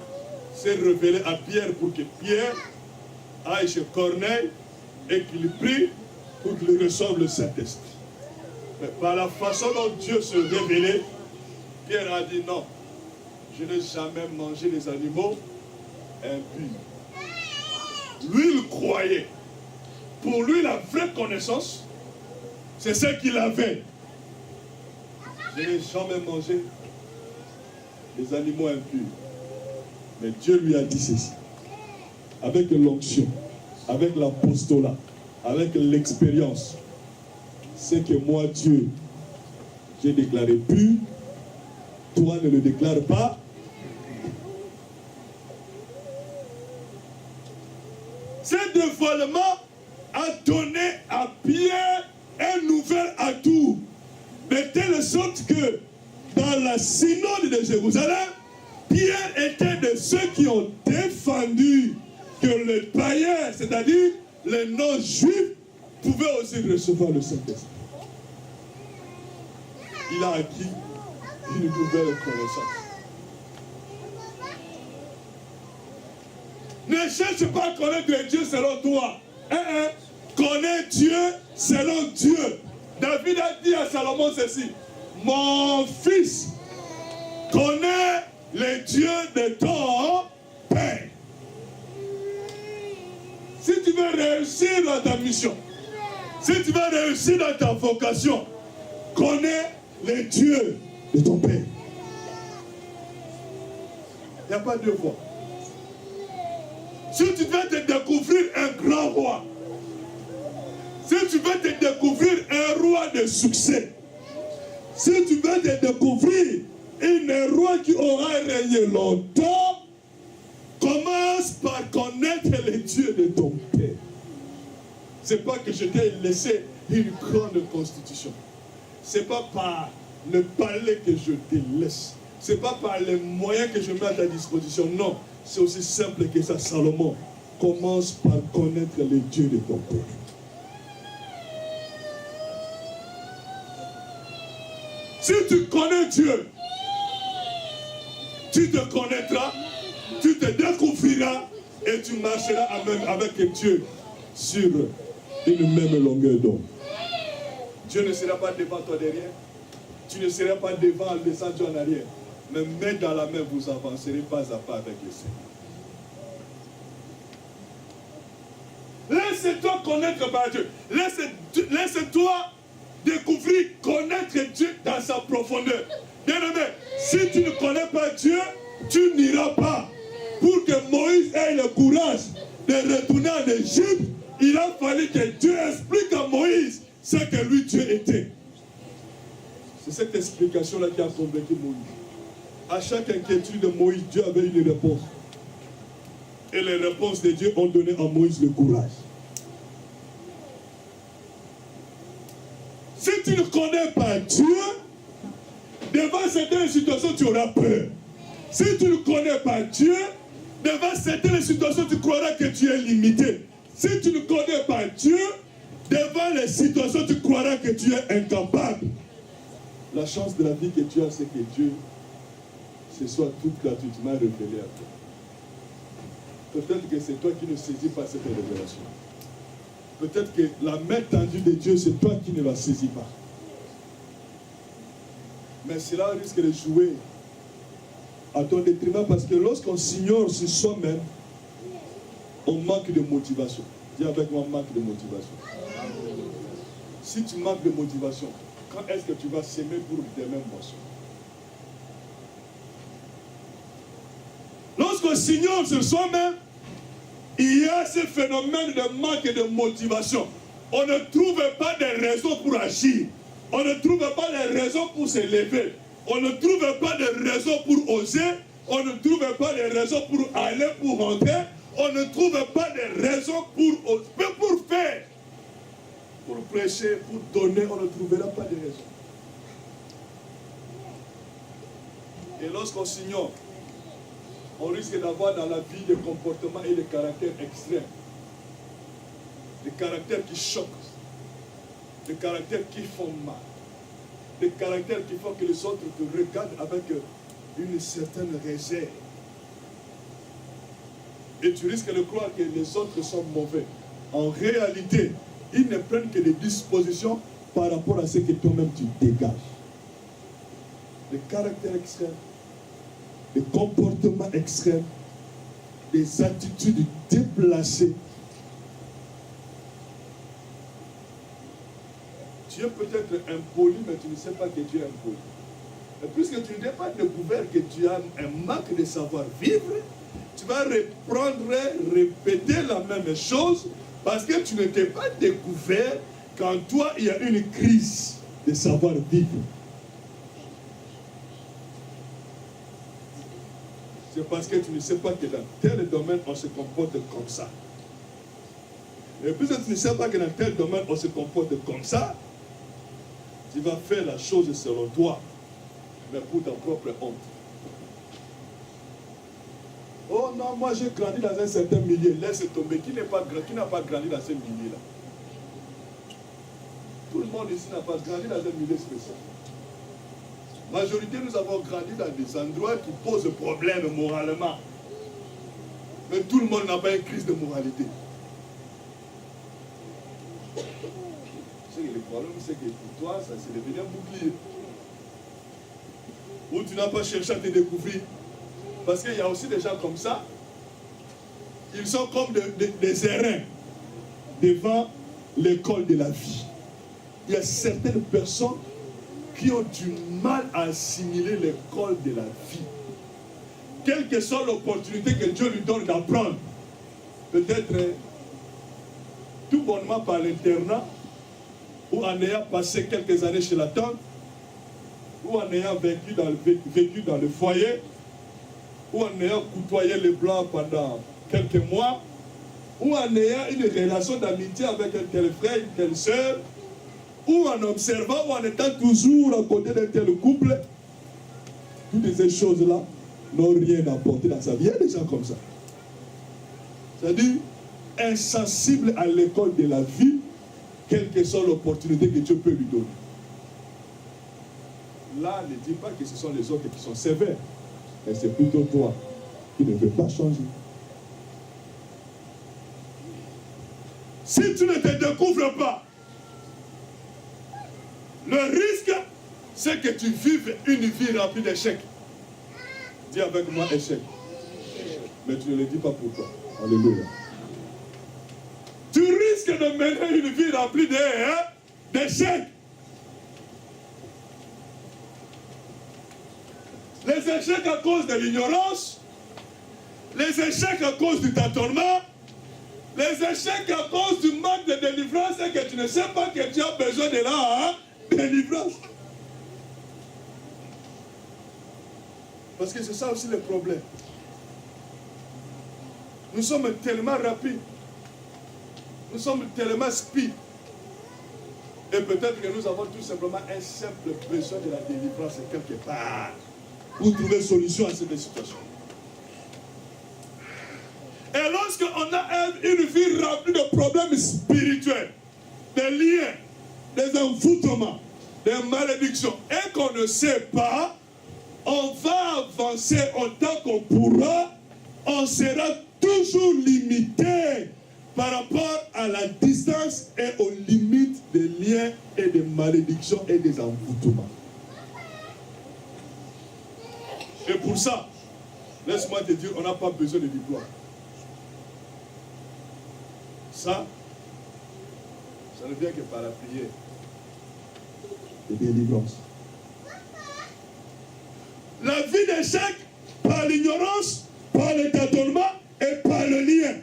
s'est révélé à Pierre pour que Pierre aille chez Corneille et qu'il prie pour qu'il reçoive le Saint-Esprit. Mais par la façon dont Dieu se révélait, Pierre a dit non, je n'ai jamais mangé les animaux impurs. Lui, il croyait. Pour lui, la vraie connaissance, c'est ce qu'il avait. Je n'ai jamais mangé les animaux impurs. Mais Dieu lui a dit ceci. Avec l'onction, avec l'apostolat, avec l'expérience, c'est que moi, Dieu, j'ai déclaré pur, toi ne le déclare pas. Ce dévoilement a donné à Pierre un nouvel atout, de telle sorte que dans la synode de Jérusalem, Pierre était de ceux qui ont défendu que les païens, c'est-à-dire les non-juifs, pouvaient aussi recevoir le Saint-Esprit. Il a acquis une nouvelle connaissance. Ne cherche pas à connaître Dieu selon toi. Connais Dieu selon Dieu. David a dit à Salomon ceci: mon fils, connais les dieux de ton père. Si tu veux réussir dans ta mission, si tu veux réussir dans ta vocation, connais les dieux de ton père. Il n'y a pas deux voies. Si tu veux te découvrir un grand roi, si tu veux te découvrir un roi de succès, si tu veux te découvrir un roi qui aura régné longtemps, commence par connaître les dieux de ton père. C'est pas que je t'ai laissé une grande constitution. C'est pas par le palais que je te laisse. C'est pas par les moyens que je mets à ta disposition. Non, c'est aussi simple que ça. Salomon, commence par connaître les dieux de ton père. Si tu connais Dieu, tu te connaîtras, tu te découvriras et tu marcheras avec Dieu sur une même longueur d'onde. Dieu ne sera pas devant toi derrière, tu ne seras pas devant, descendu en arrière, mais main dans la main, vous avancerez pas à pas avec le Seigneur. Laisse-toi connaître par Dieu. Laisse-toi découvrir, connaître Dieu dans sa profondeur. Bien-aimé, si tu ne connais pas Dieu, tu n'iras pas. Pour que Moïse ait le courage de retourner en Égypte, il a fallu que Dieu explique à Moïse ce que lui Dieu était. C'est cette explication-là qui a convaincu Moïse. À chaque inquiétude de Moïse, Dieu avait une réponse. Et les réponses de Dieu ont donné à Moïse le courage. Si tu ne connais pas Dieu, devant certaines situations, tu auras peur. Si tu ne connais pas Dieu, devant certaines situations, tu croiras que tu es limité. Si tu ne connais pas Dieu, devant les situations, tu croiras que tu es incapable. La chance de la vie que tu as, c'est que Dieu se soit tout gratuitement révélé à toi. Peut-être que c'est toi qui ne saisis pas cette révélation. Peut-être que la main tendue de Dieu, c'est toi qui ne la saisis pas. Mais cela risque de jouer à ton détriment parce que lorsqu'on s'ignore sur soi-même, on manque de motivation. Dis avec moi, manque de motivation. Si tu manques de motivation, quand est-ce que tu vas s'aimer pour des mêmes moissons? Lorsqu'on s'ignore sur soi-même, il y a ce phénomène de manque de motivation. On ne trouve pas de raisons pour agir. On ne trouve pas de raisons pour se lever. On ne trouve pas de raisons pour oser. On ne trouve pas de raisons pour aller, pour rentrer. On ne trouve pas de raisons pour faire. Pour prêcher, pour donner, on ne trouvera pas de raison. Et lorsqu'on s'ignore, on risque d'avoir dans la vie des comportements et des caractères extrêmes. Des caractères qui choquent. Des caractères qui font mal. Des caractères qui font que les autres te regardent avec une certaine réserve. Et tu risques de croire que les autres sont mauvais. En réalité, ils ne prennent que des dispositions par rapport à ce que toi-même tu dégages. Des caractères extrêmes, des comportements extrêmes, des attitudes déplacées. Tu es peut-être impoli, mais tu ne sais pas que tu es impoli. Et puisque tu n'es pas découvert que tu as un manque de savoir-vivre, tu vas reprendre, répéter la même chose, parce que tu ne t'es pas découvert qu'en toi, il y a une crise de savoir-vivre. C'est parce que tu ne sais pas que dans tel domaine, on se comporte comme ça. Et puisque tu ne sais pas que dans tel domaine, on se comporte comme ça, tu vas faire la chose selon toi, mais pour ta propre honte. Oh non, moi j'ai grandi dans un certain milieu, laisse tomber. Qui n'a pas grandi dans ce milieu-là? Tout le monde ici n'a pas grandi dans un milieu spécial. La majorité, nous avons grandi dans des endroits qui posent problème moralement. Mais tout le monde n'a pas une crise de moralité. Le problème, c'est que pour toi, ça s'est devenu un bouclier. Ou tu n'as pas cherché à te découvrir. Parce qu'il y a aussi des gens comme ça. Ils sont comme des airains devant l'école de la vie. Il y a certaines personnes qui ont du mal à assimiler l'école de la vie. Quelle que soit l'opportunité que Dieu lui donne d'apprendre, peut-être tout bonnement par l'internat, ou en ayant passé quelques années chez la tante, ou en ayant vécu dans le foyer, ou en ayant côtoyé les Blancs pendant quelques mois, ou en ayant une relation d'amitié avec un tel frère, une telle sœur, ou en observant, ou en étant toujours à côté d'un tel couple, toutes ces choses-là n'ont rien apporté dans sa vie. Il y a des gens comme ça. C'est-à-dire, insensibles à l'école de la vie, quelle que soit l'opportunité que Dieu peut lui donner. Là, ne dis pas que ce sont les autres qui sont sévères, mais c'est plutôt toi qui ne veux pas changer. Si tu ne te découvres pas, le risque, c'est que tu vives une vie remplie d'échecs. Dis avec moi échec. Mais tu ne le dis pas pour toi. Alléluia. Tu risques de mener une vie remplie d'échecs. Les échecs à cause de l'ignorance, les échecs à cause du tâtonnement, les échecs à cause du manque de délivrance et que tu ne sais pas que tu as besoin de la délivrance. Parce que c'est ça aussi le problème. Nous sommes tellement rapides. Nous sommes tellement speed. Et peut-être que nous avons tout simplement un simple besoin de la délivrance quelque part pour trouver solution à cette situation. Et lorsqu'on a une vie remplie de problèmes spirituels, des liens, des envoûtements, des malédictions, et qu'on ne sait pas, on va avancer autant qu'on pourra, on sera toujours limité par rapport à la distance et aux limites des liens et des malédictions et des envoûtements. Et pour ça, laisse-moi te dire, on n'a pas besoin de victoire. Ça ne vient que par la prière et délivrance. La vie d'échec par l'ignorance, par le tâtonnement et par le lien.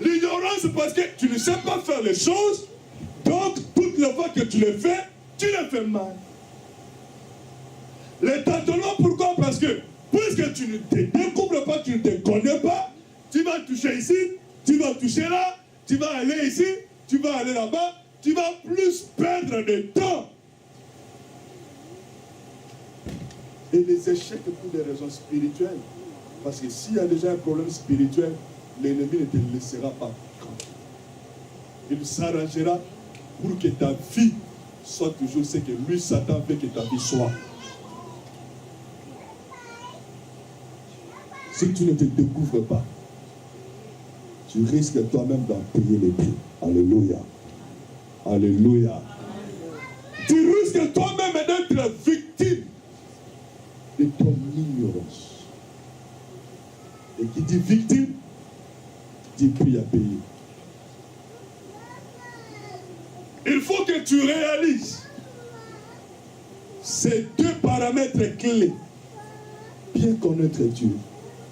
L'ignorance parce que tu ne sais pas faire les choses, donc toute les fois que tu le fais mal. Les tâtonnements, pourquoi? Parce que puisque tu ne te découvres pas, tu ne te connais pas, tu vas toucher ici, tu vas toucher là, tu vas aller ici, tu vas aller là-bas, tu vas plus perdre de temps. Et les échecs pour des raisons spirituelles. Parce que s'il y a déjà un problème spirituel, l'ennemi ne te laissera pas tranquille. Il s'arrangera pour que ta vie soit toujours ce que lui, Satan, veut que ta vie soit. Si tu ne te découvres pas, tu risques toi-même d'en payer les prix. Alléluia. Alléluia. Tu risques toi-même d'être victime de ton ignorance. Et qui dit victime, dit prix à payer. Il faut que tu réalises ces deux paramètres clés. Bien connaître Dieu,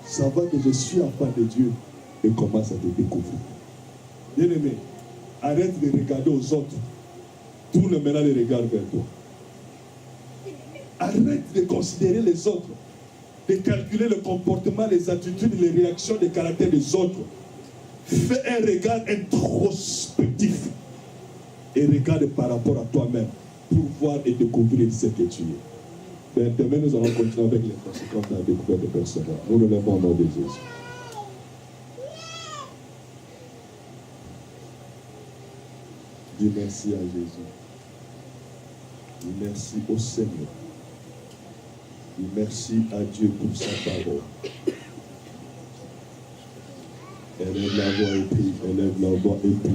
savoir que je suis enfant de Dieu et commence à te découvrir. Bien-aimé, arrête de regarder aux autres. Tourne maintenant les regards vers toi. Arrête de considérer les autres, de calculer le comportement, les attitudes, les réactions, les caractères des autres. Fais un regard introspectif et regarde par rapport à toi-même pour voir et découvrir ce que tu es. Ben, demain, nous allons continuer avec les conséquences de la découverte de personnes. Nous le lèvons au nom de Jésus. Dis merci à Jésus. Dis merci au Seigneur. Dis merci à Dieu pour sa parole. Élève la voix et prie. Élève la voix et prie.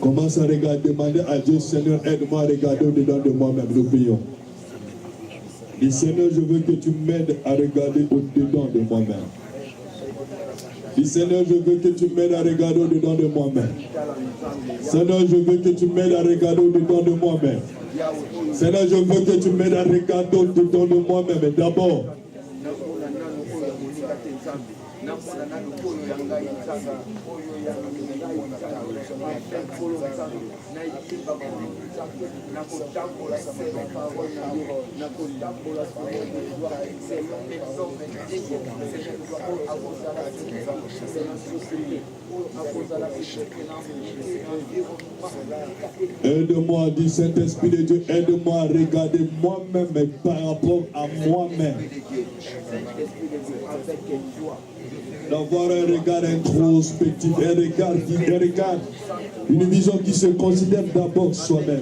Commence à regarder, demander à Dieu, Seigneur, aide-moi à regarder au-dedans de moi-même. Nous prions. Dis, Seigneur, je veux que tu m'aides à regarder au-dedans de moi-même. Dis, Seigneur, je veux que tu m'aides à regarder au-dedans de moi-même. Seigneur, je veux que tu m'aides à regarder au-dedans de moi-même. Seigneur, je veux que tu m'aides à regarder au-dedans de moi-même. Et d'abord, aide-moi, dit Saint-Esprit de Dieu, aide-moi à regarder moi-même et par rapport à moi-même. D'avoir un regard introspectif, un regard, une vision qui se considère d'abord soi-même.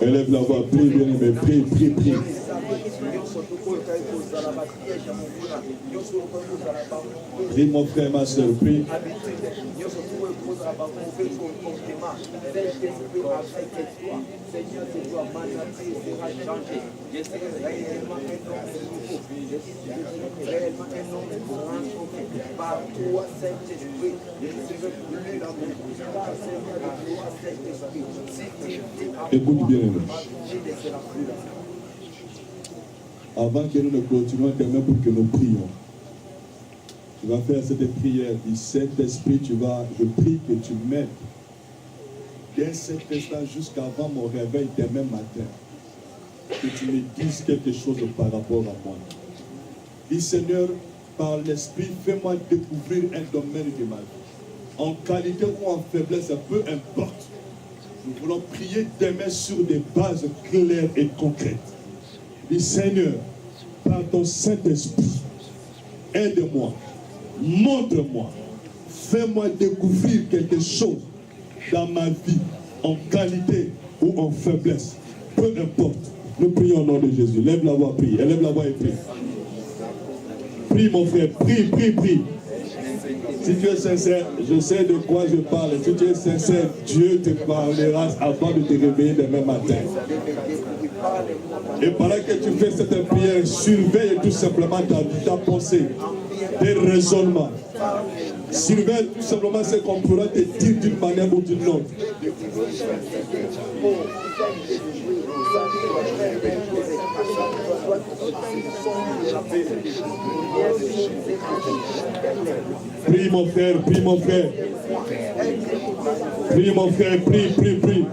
Élève la voix, prie, bien-aimé, prie, prie, prie. Prie, mon frère, ma soeur, prie. Écoute bien. Avant que nous ne continuions demain pour que nous prions, tu vas faire cette prière. Dis, Saint-Esprit, je prie que tu m'aides dès cet instant jusqu'avant mon réveil demain matin, que tu me dises quelque chose par rapport à moi. Dis, Seigneur, par l'Esprit, fais-moi découvrir un domaine de ma vie. En qualité ou en faiblesse, peu importe. Nous voulons prier demain sur des bases claires et concrètes. Dis, Seigneur, par ton Saint-Esprit, aide-moi, montre-moi, fais-moi découvrir quelque chose dans ma vie, en qualité ou en faiblesse. Peu importe. Nous prions au nom de Jésus. Lève la voix, prie. Lève la voix et prie. Prie, mon frère. Prie, prie, prie. Si tu es sincère, je sais de quoi je parle. Si tu es sincère, Dieu te parlera avant de te réveiller demain matin. Et pendant que tu fais cette prière, surveille tout simplement ta vie, ta pensée, tes raisonnements. Surveille tout simplement ce qu'on pourra te dire d'une manière ou d'une autre. Prie mon frère, prie mon frère. Prie mon frère, prie, prie, prie.